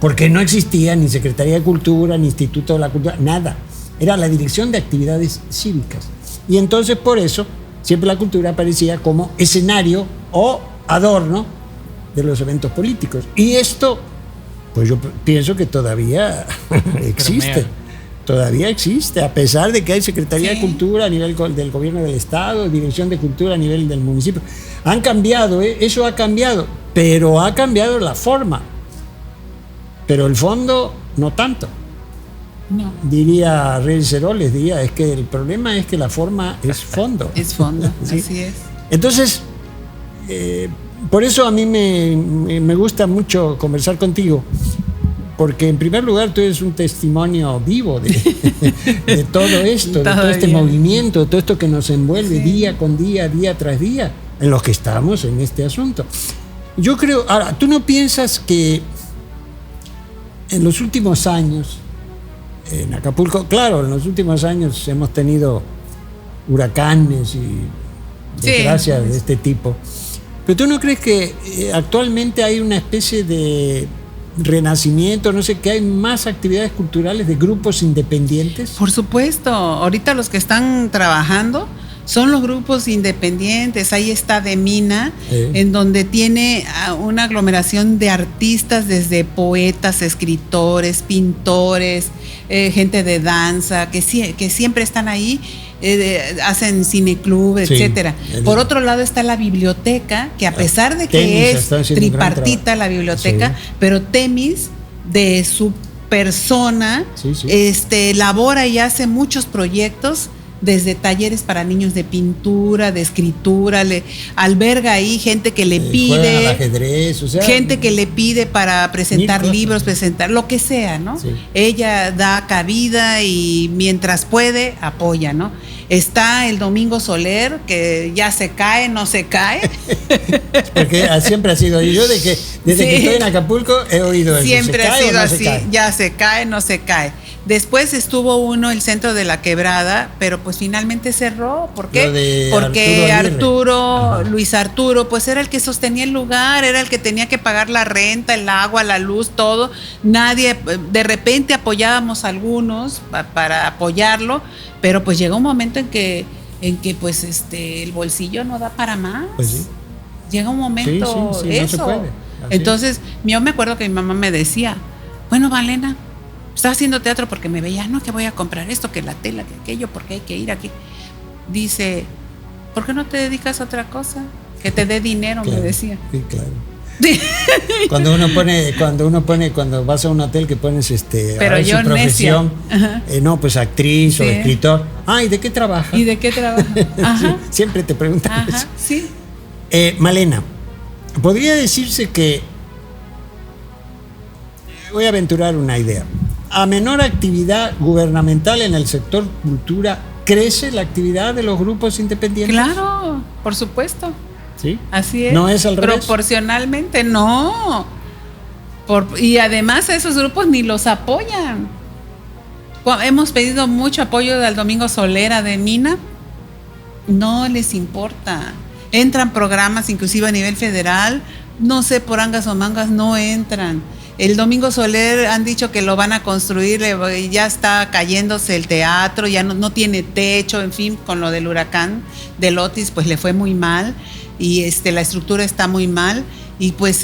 porque no existía ni Secretaría de Cultura, ni Instituto de la Cultura, nada. Era la Dirección de Actividades Cívicas. Y entonces, por eso, siempre la cultura aparecía como escenario o adorno de los eventos políticos. Y esto, pues yo pienso que todavía existe. Todavía existe, a pesar de que hay Secretaría de Cultura a nivel del Gobierno del Estado, Dirección de Cultura a nivel del municipio. Han cambiado, eso ha cambiado, pero ha cambiado la forma. Pero el fondo, no tanto. No. Diría Reyes Heroles, es que el problema es que la forma es fondo. Es fondo, ¿Sí? así es. Entonces, por eso a mí me gusta mucho conversar contigo, porque en primer lugar tú eres un testimonio vivo de todo esto, de todo este movimiento, de todo esto que nos envuelve día con día, día tras día, en los que estamos en este asunto. Yo creo, ahora, ¿tú no piensas que en los últimos años, en Acapulco, claro, en los últimos años hemos tenido huracanes y desgracias de este tipo, pero tú no crees que actualmente hay una especie de renacimiento, no sé, que hay más actividades culturales de grupos independientes? Por supuesto, ahorita los que están trabajando son los grupos independientes. Ahí está Demina, en donde tiene una aglomeración de artistas, desde poetas, escritores, pintores, gente de danza, que siempre están ahí, hacen cineclub, etcétera. Por otro lado está la biblioteca, que a pesar de que es tripartita la biblioteca, pero Temis, de su persona, elabora y hace muchos proyectos, desde talleres para niños de pintura, de escritura, alberga ahí gente que le pide, al ajedrez, o sea, gente que le pide para presentar libros, presentar lo que sea, ¿no? Sí. Ella da cabida y mientras puede apoya, ¿no? Está el Domingo Soler, que ya se cae, no se cae. Porque siempre ha sido, yo desde que estoy en Acapulco he oído eso. Siempre ha sido así, ya se cae, no se cae. Después estuvo el Centro de la Quebrada, pero pues finalmente cerró. ¿Por qué? Porque Luis Arturo, pues era el que sostenía el lugar, era el que tenía que pagar la renta, el agua, la luz, todo. Nadie, de repente apoyábamos a algunos para apoyarlo, pero pues llegó un momento en que pues el bolsillo no da para más. Pues sí. Llega un momento eso. No se puede. Entonces, yo me acuerdo que mi mamá me decía, bueno, Malena, estaba haciendo teatro porque me veía, no, que voy a comprar esto, que la tela, que aquello, porque hay que ir aquí. Dice, ¿por qué no te dedicas a otra cosa? Que te dé dinero, claro, me decía. Sí, claro. Cuando vas a un hotel que pones pero yo su profesión, no, pues actriz o escritor. ¿Y de qué trabaja? Ajá. Siempre te preguntan eso. Sí. Malena, podría decirse que, voy a aventurar una idea, a menor actividad gubernamental en el sector cultura, ¿crece la actividad de los grupos independientes? Claro, por supuesto. ¿Sí? Así es. ¿No es al revés? Proporcionalmente, no. Y además a esos grupos ni los apoyan. Hemos pedido mucho apoyo al Domingo Solera de Mina. No les importa. Entran programas inclusive a nivel federal. No sé, por angas o mangas, no entran. El Domingo Soler han dicho que lo van a construir, ya está cayéndose el teatro, ya no tiene techo, en fin, con lo del huracán del Otis, pues le fue muy mal. Y la estructura está muy mal, y pues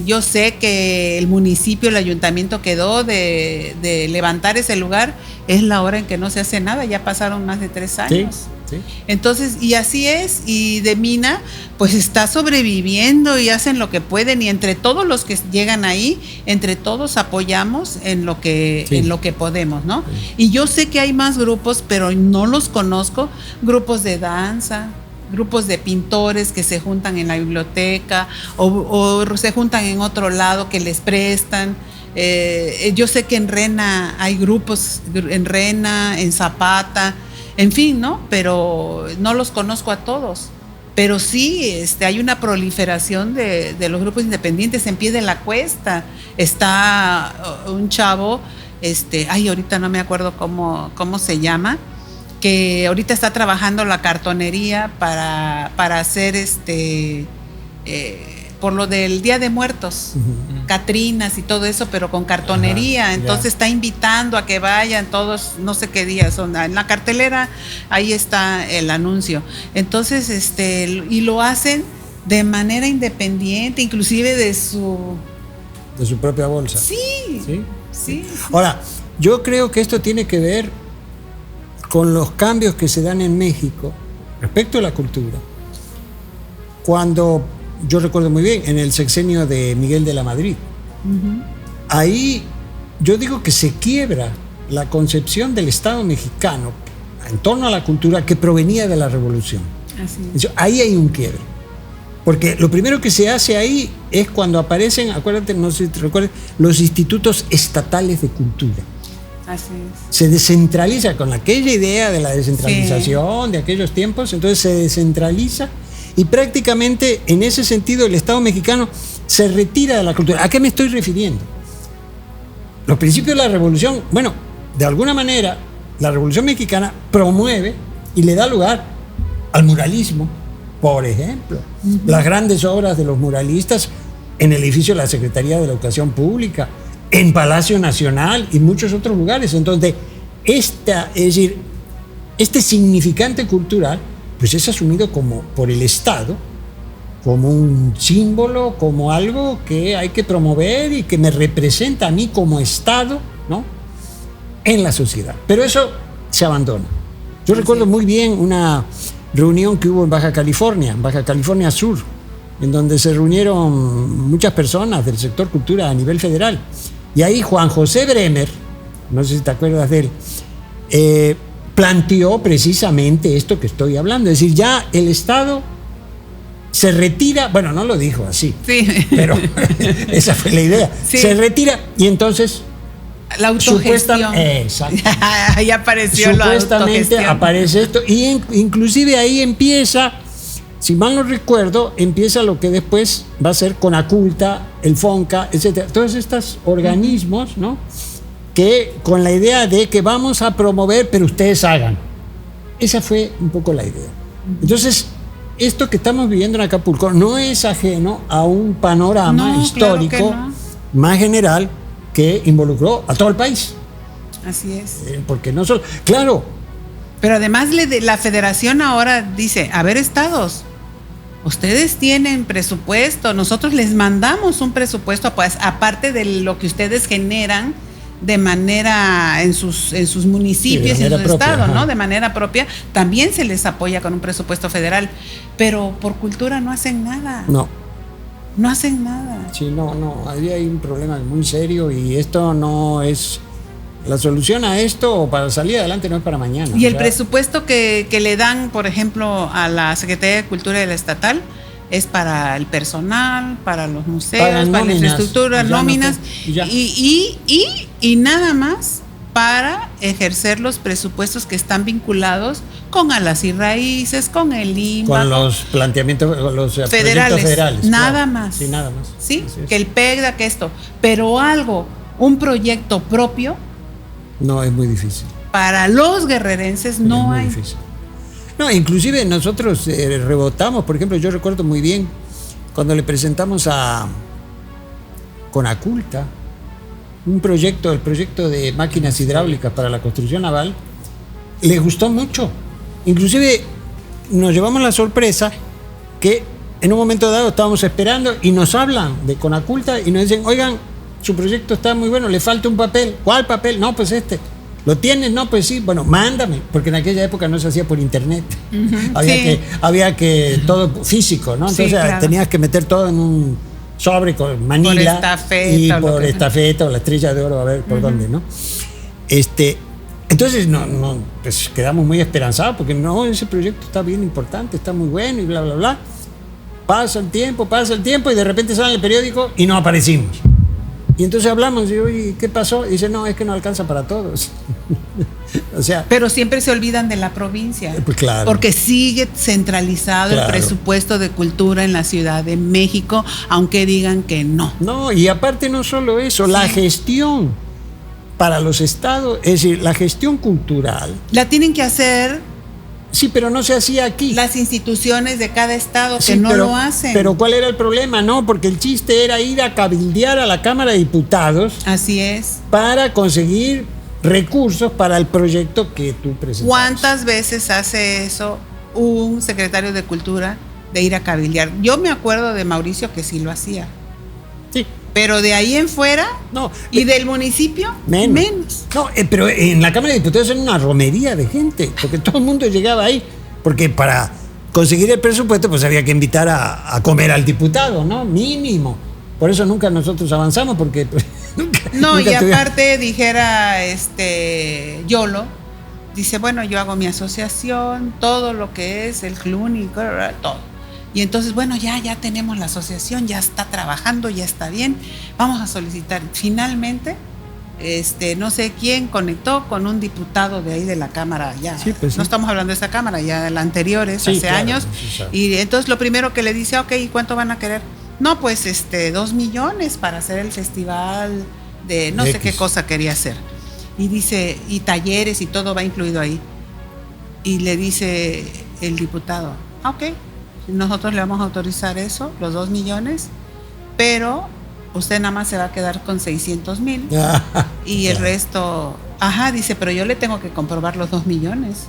yo sé que el municipio, el ayuntamiento quedó de levantar ese lugar. Es la hora en que no se hace nada, ya pasaron más de 3 años. Sí. Entonces, y así es, y de Mina pues está sobreviviendo y hacen lo que pueden, y entre todos los que llegan ahí, entre todos apoyamos en lo que podemos, ¿no? Sí. Y yo sé que hay más grupos, pero no los conozco, grupos de danza, grupos de pintores que se juntan en la biblioteca o se juntan en otro lado que les prestan. Yo sé que en Rena hay grupos, en Zapata, en fin, ¿no? Pero no los conozco a todos. Pero sí, hay una proliferación de los grupos independientes. En Pie de la Cuesta está un chavo, ahorita no me acuerdo cómo se llama, que ahorita está trabajando la cartonería para hacer por lo del Día de Muertos, catrinas y todo eso, pero con cartonería. Ajá, entonces está invitando a que vayan todos, no sé qué días son, en la cartelera ahí está el anuncio. Entonces, y lo hacen de manera independiente, inclusive de su propia bolsa. Sí. Ahora, yo creo que esto tiene que ver con los cambios que se dan en México respecto a la cultura. Cuando, yo recuerdo muy bien, en el sexenio de Miguel de la Madrid, ahí yo digo que se quiebra la concepción del Estado mexicano en torno a la cultura que provenía de la Revolución. Así es. Ahí hay un quiebre. Porque lo primero que se hace ahí es cuando aparecen, acuérdate, no sé si te recuerdas, los institutos estatales de cultura. Así es. Se descentraliza con aquella idea de la descentralización de aquellos tiempos, entonces se descentraliza y prácticamente en ese sentido el Estado mexicano se retira de la cultura. ¿A qué me estoy refiriendo? Los principios de la Revolución, bueno, de alguna manera la Revolución Mexicana promueve y le da lugar al muralismo, por ejemplo. Las grandes obras de los muralistas en el edificio de la Secretaría de la Educación Pública, en Palacio Nacional y muchos otros lugares. Entonces, es decir, este significante cultural, pues es asumido como por el Estado, como un símbolo, como algo que hay que promover y que me representa a mí como Estado, ¿no?, en la sociedad. Pero eso se abandona. Yo recuerdo muy bien una reunión que hubo en Baja California Sur, en donde se reunieron muchas personas del sector cultura a nivel federal. Y ahí Juan José Bremer, no sé si te acuerdas de él, planteó precisamente esto que estoy hablando. Es decir, ya el Estado se retira, bueno, no lo dijo así, sí, pero esa fue la idea. Sí. Se retira y entonces la autogestión. Exacto. Ahí apareció la autogestión. Supuestamente aparece esto y inclusive ahí empieza, si mal no recuerdo, empieza lo que después va a ser Conaculta, el FONCA, etcétera. Todos estos organismos, ¿no?, que con la idea de que vamos a promover, pero ustedes hagan. Esa fue un poco la idea. Entonces, esto que estamos viviendo en Acapulco no es ajeno a un panorama histórico, claro, más general, que involucró a todo el país. Así es. Porque no solo, claro. Pero además la federación ahora dice, a ver, estados, ustedes tienen presupuesto, nosotros les mandamos un presupuesto, pues aparte de lo que ustedes generan de manera en sus municipios y en su estado, ¿no?, de manera propia, también se les apoya con un presupuesto federal, pero por cultura no hacen nada. No hacen nada. Sí, ahí hay un problema muy serio y esto no es la solución a esto, para salir adelante no es para mañana. Y el presupuesto que le dan, por ejemplo, a la Secretaría de Cultura de la Estatal es para el personal, para los museos, para la infraestructura, nóminas, y nada más para ejercer los presupuestos que están vinculados con Alas y Raíces, con el INBA, con los planteamientos, con los federales. Nada claro. más. Sí, nada más. Sí, que el PEGDA, que esto. Pero un proyecto propio. No, es muy difícil. Para los guerrerenses no hay. Es muy difícil. No, inclusive nosotros rebotamos, por ejemplo, yo recuerdo muy bien cuando le presentamos a Conaculta el proyecto de máquinas hidráulicas para la construcción naval, le gustó mucho. Inclusive nos llevamos la sorpresa que en un momento dado estábamos esperando y nos hablan de Conaculta y nos dicen, oigan, su proyecto está muy bueno, le falta un papel. ¿Cuál papel? No, pues este. ¿Lo tienes? No, pues sí. Bueno, mándame, porque en aquella época no se hacía por internet. Había que todo físico, ¿no? Entonces claro, tenías que meter todo en un sobre con manila por estafeta, y por estafeta o la estrella de oro, a ver por dónde, ¿no? Entonces pues quedamos muy esperanzados porque ese proyecto está bien importante, está muy bueno y bla, bla, bla. Pasa el tiempo y de repente sale el periódico y no aparecimos. Y entonces hablamos y oye, ¿qué pasó? Y dice, no, es que no alcanza para todos. O sea, pero siempre se olvidan de la provincia. Pues claro. Porque sigue centralizado el presupuesto de cultura en la Ciudad de México, aunque digan que no. No, y aparte no solo eso, la gestión para los estados, es decir, la gestión cultural. La tienen que hacer. Sí, pero no se hacía aquí. Las instituciones de cada estado que no lo hacen. Pero ¿cuál era el problema? No, porque el chiste era ir a cabildear a la Cámara de Diputados. Así es. Para conseguir recursos para el proyecto que tú presentas. ¿Cuántas veces hace eso un secretario de Cultura de ir a cabildear? Yo me acuerdo de Mauricio que sí lo hacía. Sí. Pero de ahí en fuera, no. ¿Y del municipio? Menos. No, pero en la Cámara de Diputados era una romería de gente, porque todo el mundo llegaba ahí, porque para conseguir el presupuesto pues había que invitar a comer al diputado, ¿no? Mínimo. Por eso nunca nosotros avanzamos, porque No, y aparte dijera Yolo, dice, bueno, yo hago mi asociación, todo lo que es el Cluny, todo. Y entonces, bueno, ya tenemos la asociación, ya está trabajando, ya está bien, vamos a solicitar. Finalmente, no sé quién conectó con un diputado de ahí de la Cámara, ya, sí, pues, no estamos hablando de esa Cámara, ya de la anteriores, sí, hace años, sí, y entonces lo primero que le dice, ok, ¿y cuánto van a querer? No, pues 2 millones para hacer el festival de no sé qué cosa quería hacer. Y dice, y talleres y todo va incluido ahí. Y le dice el diputado, ok, nosotros le vamos a autorizar eso, los 2 millones, pero usted nada más se va a quedar con 600,000 y el resto, dice, pero yo le tengo que comprobar los 2 millones.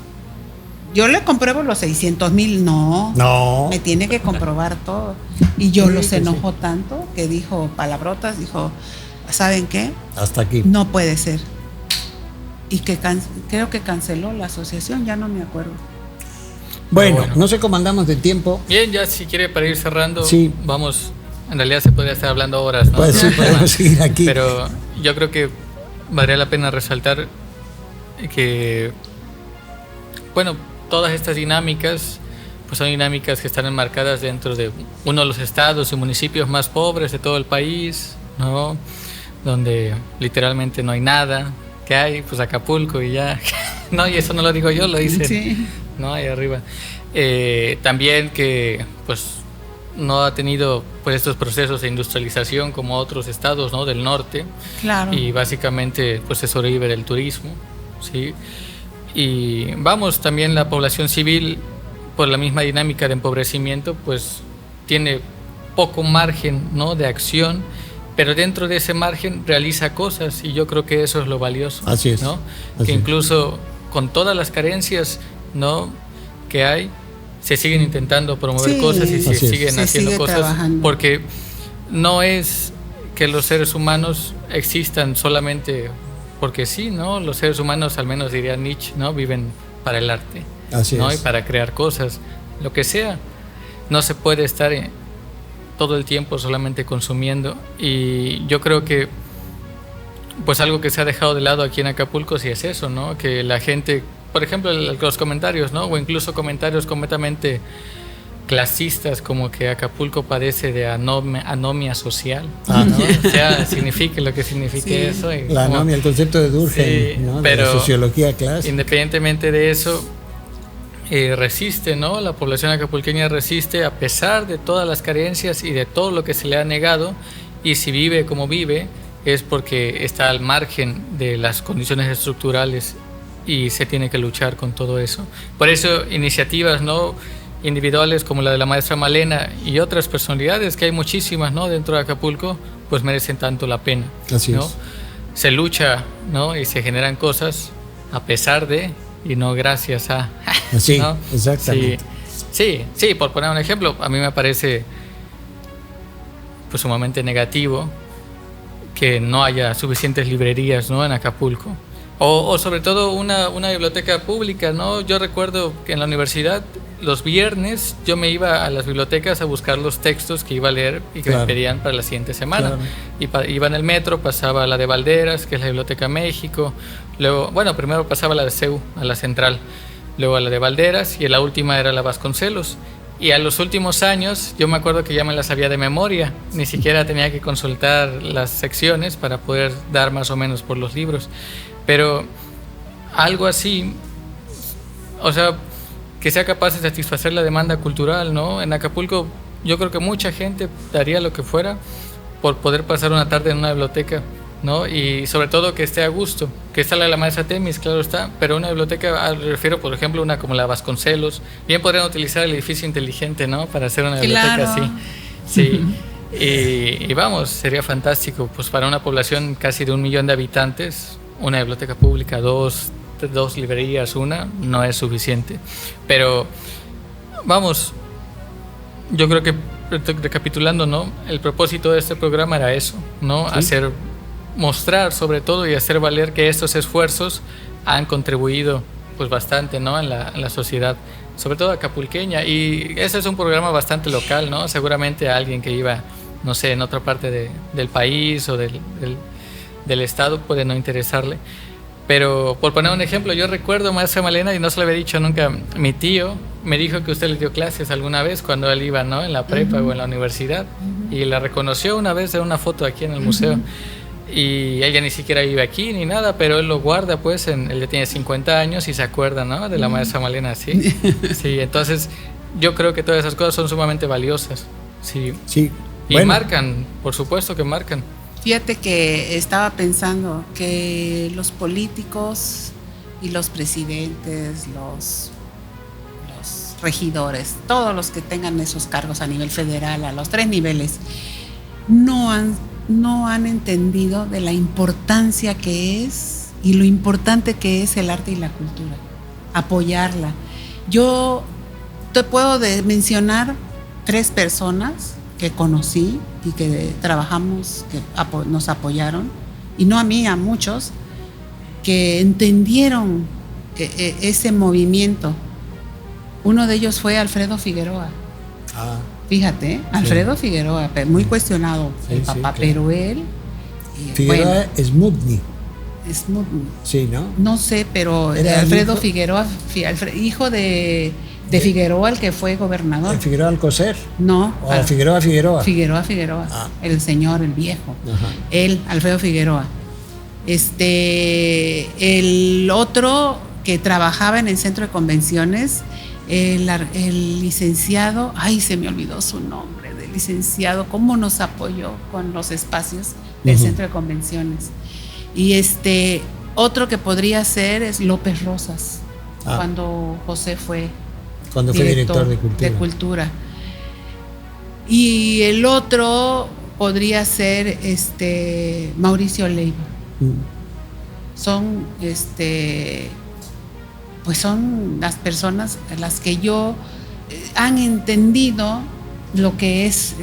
Yo le compruebo los 600,000, no, me tiene que comprobar todo. Y Yolo se enojó tanto que dijo palabrotas, dijo, ¿saben qué? Hasta aquí. No puede ser. Y que creo que canceló la asociación, ya no me acuerdo. Bueno, no sé cómo andamos de tiempo. Bien, ya si quiere para ir cerrando, sí. Vamos, en realidad se podría estar hablando horas, ¿no? Pues sí, podemos seguir aquí. Pero yo creo que valdría la pena resaltar que, bueno, todas estas dinámicas, pues son dinámicas que están enmarcadas dentro de uno de los estados y municipios más pobres de todo el país, ¿no? Donde literalmente no hay nada, que hay, pues Acapulco y ya, no, y eso no lo digo yo, lo dicen, sí. ¿no? Ahí arriba. También que, pues, no ha tenido pues estos procesos de industrialización como otros estados, ¿no? Del norte. Claro. Y básicamente, pues, se sobrevive del turismo, ¿sí? Y vamos, también la población civil, por la misma dinámica de empobrecimiento, pues tiene poco margen, ¿no? De acción, pero dentro de ese margen realiza cosas y yo creo que eso es lo valioso. Así es. ¿No? Así que incluso con todas las carencias, ¿no? que hay, se siguen intentando promover cosas y se siguen haciendo cosas trabajando. Porque no es que los seres humanos existan solamente porque sí, ¿no? Los seres humanos, al menos diría Nietzsche, ¿no? Viven para el arte, así ¿no? es. Y para crear cosas, lo que sea. No se puede estar todo el tiempo solamente consumiendo. Y yo creo que pues algo que se ha dejado de lado aquí en Acapulco sí es eso, ¿no? Que la gente, por ejemplo, los comentarios, ¿no? O incluso comentarios completamente clasistas, como que Acapulco padece de anomia social, ¿no? O sea, signifique lo que signifique eso. Y la anomia, el concepto de Durkheim, sí, ¿no? De la sociología clásica. Independientemente de eso, resiste, ¿no? La población acapulqueña resiste a pesar de todas las carencias y de todo lo que se le ha negado, y si vive como vive es porque está al margen de las condiciones estructurales y se tiene que luchar con todo eso. Por eso iniciativas, ¿no? individuales como la de la maestra Malena y otras personalidades, que hay muchísimas, ¿no? dentro de Acapulco, pues merecen tanto la pena. Así ¿no? es. Se lucha, ¿no? y se generan cosas a pesar de y no gracias a. Sí, ¿no? exactamente. Sí, por poner un ejemplo, a mí me parece pues sumamente negativo que no haya suficientes librerías, ¿no? en Acapulco. O sobre todo una biblioteca pública, ¿no? Yo recuerdo que en la universidad los viernes yo me iba a las bibliotecas a buscar los textos que iba a leer y que me pedían para la siguiente semana. Claro. Iba en el metro, pasaba a la de Valderas, que es la Biblioteca México, luego, bueno, primero pasaba a la de CEU, a la Central, luego a la de Valderas y la última era la Vasconcelos. Y a los últimos años yo me acuerdo que ya me las sabía de memoria, ni siquiera tenía que consultar las secciones para poder dar más o menos por los libros. Pero algo así, o sea, que sea capaz de satisfacer la demanda cultural, ¿no? En Acapulco yo creo que mucha gente daría lo que fuera por poder pasar una tarde en una biblioteca, ¿no? Y sobre todo que esté a gusto, que está la de la maestra Temis, claro está, pero una biblioteca, refiero por ejemplo una como la Vasconcelos, bien podrían utilizar el edificio inteligente, ¿no? Para hacer una biblioteca así. Sí. Y vamos, sería fantástico, pues para una población casi de 1 millón de habitantes, una biblioteca pública, dos librerías, una, no es suficiente. Pero vamos, yo creo que recapitulando, ¿no? El propósito de este programa era eso, ¿no? ¿Sí? Mostrar sobre todo y hacer valer que estos esfuerzos han contribuido pues bastante, ¿no? en la sociedad, sobre todo acapulqueña. Y ese es un programa bastante local, ¿no? Seguramente alguien que iba, no sé, en otra parte del país o del Estado puede no interesarle. Pero por poner un ejemplo, yo recuerdo, maestra Malena, y no se lo había dicho nunca, mi tío me dijo que usted le dio clases alguna vez cuando él iba, ¿no?, en la prepa o en la universidad, y la reconoció una vez de una foto aquí en el museo. Y ella ni siquiera vive aquí ni nada, pero él lo guarda, pues, él ya tiene 50 años y se acuerda, ¿no?, de la maestra Malena, sí. Sí, entonces yo creo que todas esas cosas son sumamente valiosas, sí. Sí. Y bueno, marcan, por supuesto que marcan. Fíjate que estaba pensando que los políticos y los presidentes, los regidores, todos los que tengan esos cargos a nivel federal, a los 3 niveles, no han entendido de la importancia que es y lo importante que es el arte y la cultura, apoyarla. Yo te puedo mencionar 3 personas que conocí y que trabajamos, que nos apoyaron, y no a mí, a muchos, que entendieron ese movimiento. Uno de ellos fue Alfredo Figueroa. Fíjate, Alfredo Figueroa, muy cuestionado el papá, claro. Pero él... Figueroa Smutny. Smutny. Sí, ¿no? No sé, pero Alfredo Figueroa, hijo de Figueroa, el que fue gobernador. ¿El Figueroa Alcocer? No. Figueroa. Figueroa. El señor, el viejo. Ajá. Él, Alfredo Figueroa. El otro que trabajaba en el centro de convenciones, el licenciado, se me olvidó su nombre, del licenciado, cómo nos apoyó con los espacios del centro de convenciones. Y otro que podría ser es López Rosas, cuando José fue director de cultura. Y el otro podría ser Mauricio Leiva. Son pues son las personas las que han entendido lo que es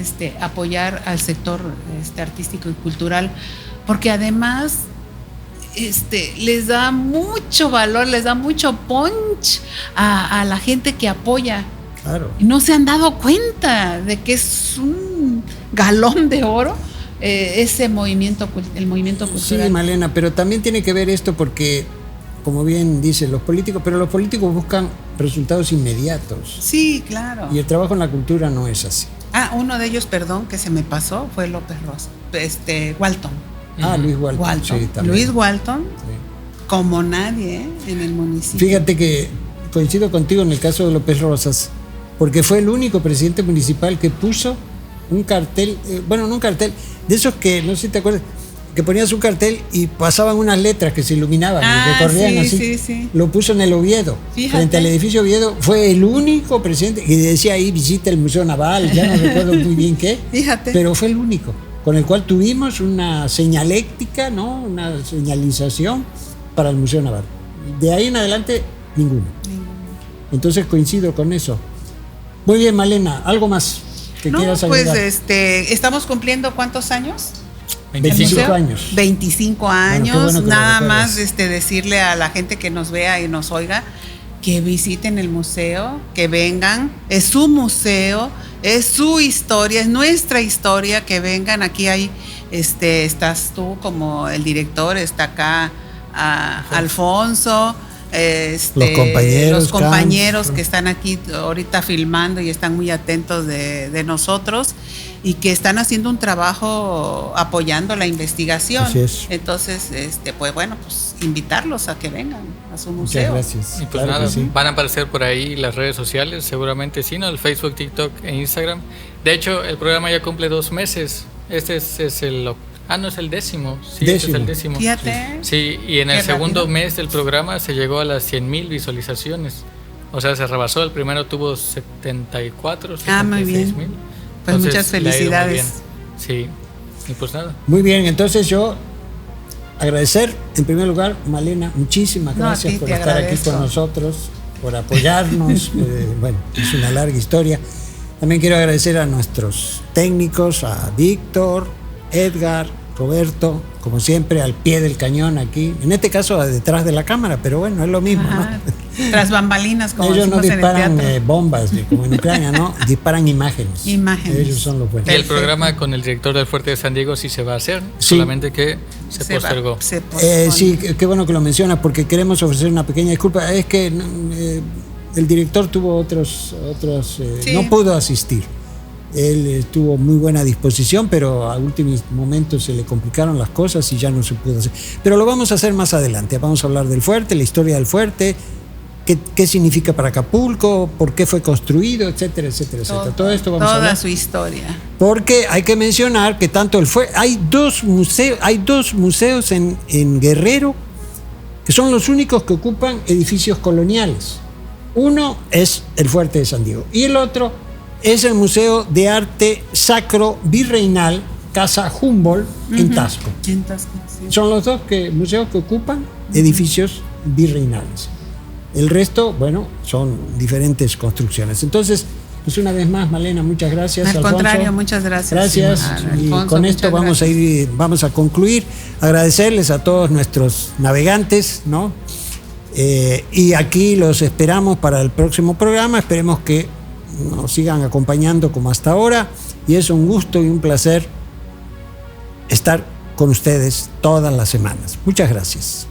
apoyar al sector artístico y cultural, porque además les da mucho valor, les da mucho punch a la gente que apoya. Claro. Y no se han dado cuenta de que es un galón de oro el movimiento cultural. Sí, Malena, pero también tiene que ver esto porque, como bien dicen los políticos, pero los políticos buscan resultados inmediatos. Sí, claro. Y el trabajo en la cultura no es así. Uno de ellos, perdón, que se me pasó, fue López Rosa, Walton. Luis Walton. Sí, Luis Walton, como nadie en el municipio. Fíjate que coincido contigo en el caso de López Rosas, porque fue el único presidente municipal que puso un cartel, no un cartel, de esos que, no sé si te acuerdas, que ponías un cartel y pasaban unas letras que se iluminaban, que corrían así. Sí. Lo puso en el Oviedo, frente al edificio Oviedo. Fue el único presidente, y decía ahí visita el Museo Naval, ya no recuerdo muy bien qué, pero fue el único con el cual tuvimos una señaléctica, ¿no?, una señalización para el Museo Naval. De ahí en adelante, ninguno. Entonces coincido con eso. Muy bien, Malena, ¿algo más que quieras agregar? Pues estamos cumpliendo ¿cuántos años? 25 años. 25 años, bueno, nada más decirle a la gente que nos vea y nos oiga que visiten el museo, que vengan, es su museo, es su historia, es nuestra historia, que vengan. Aquí hay, estás tú como el director, está acá Alfonso, los compañeros que están aquí ahorita filmando y están muy atentos de nosotros y que están haciendo un trabajo apoyando la investigación. Así es. Entonces, pues invitarlos a que vengan a su museo. Muchas gracias. Y pues claro, van a aparecer por ahí las redes sociales, seguramente sí, ¿no? El Facebook, TikTok e Instagram. De hecho, el programa ya cumple 2 meses. Este es el no es el 10º. Sí, este es el 10º. Fíjate. Sí, y en el segundo mes del programa se llegó a las 100,000 visualizaciones. O sea, se rebasó. El primero tuvo 74, 76,000. Muy bien. Pues muchas felicidades. Sí, y pues nada. Muy bien, entonces yo agradecer, en primer lugar, Malena, muchísimas gracias por estar aquí con nosotros, por apoyarnos. Es una larga historia. También quiero agradecer a nuestros técnicos, a Víctor, Edgar, Roberto, como siempre, al pie del cañón aquí. En este caso, detrás de la cámara, pero bueno, es lo mismo, ¿no? Tras bambalinas, como ellos no decimos disparan en el teatro. bombas como en Ucrania, ¿no? Disparan imágenes. Ellos son los buenos. Y el programa con el director del Fuerte de San Diego sí se va a hacer, sí. solamente que se postergó. Sí, qué bueno que lo mencionas, porque queremos ofrecer una pequeña disculpa. Es que el director tuvo otros sí. No pudo asistir. Él tuvo muy buena disposición, pero a últimos momentos se le complicaron las cosas y ya no se pudo hacer. Pero lo vamos a hacer más adelante. Vamos a hablar del fuerte, la historia del fuerte, qué significa para Acapulco, por qué fue construido, etcétera, etcétera, etcétera. Todo esto vamos a hablar. Toda su historia. Porque hay que mencionar que tanto el fuerte, hay dos museos en Guerrero que son los únicos que ocupan edificios coloniales. Uno es el Fuerte de San Diego y el otro es el Museo de Arte Sacro Virreinal Casa Humboldt en Tasco. En Tasco, sí. Son los dos museos que ocupan edificios virreinales. El resto, bueno, son diferentes construcciones. Entonces, pues una vez más, Malena, muchas gracias. Al Alfonso, contrario, muchas gracias. Gracias. Alfonso, y con esto vamos a concluir. Agradecerles a todos nuestros navegantes, ¿no? Y aquí los esperamos para el próximo programa. Esperemos que nos sigan acompañando como hasta ahora. Y es un gusto y un placer estar con ustedes todas las semanas. Muchas gracias.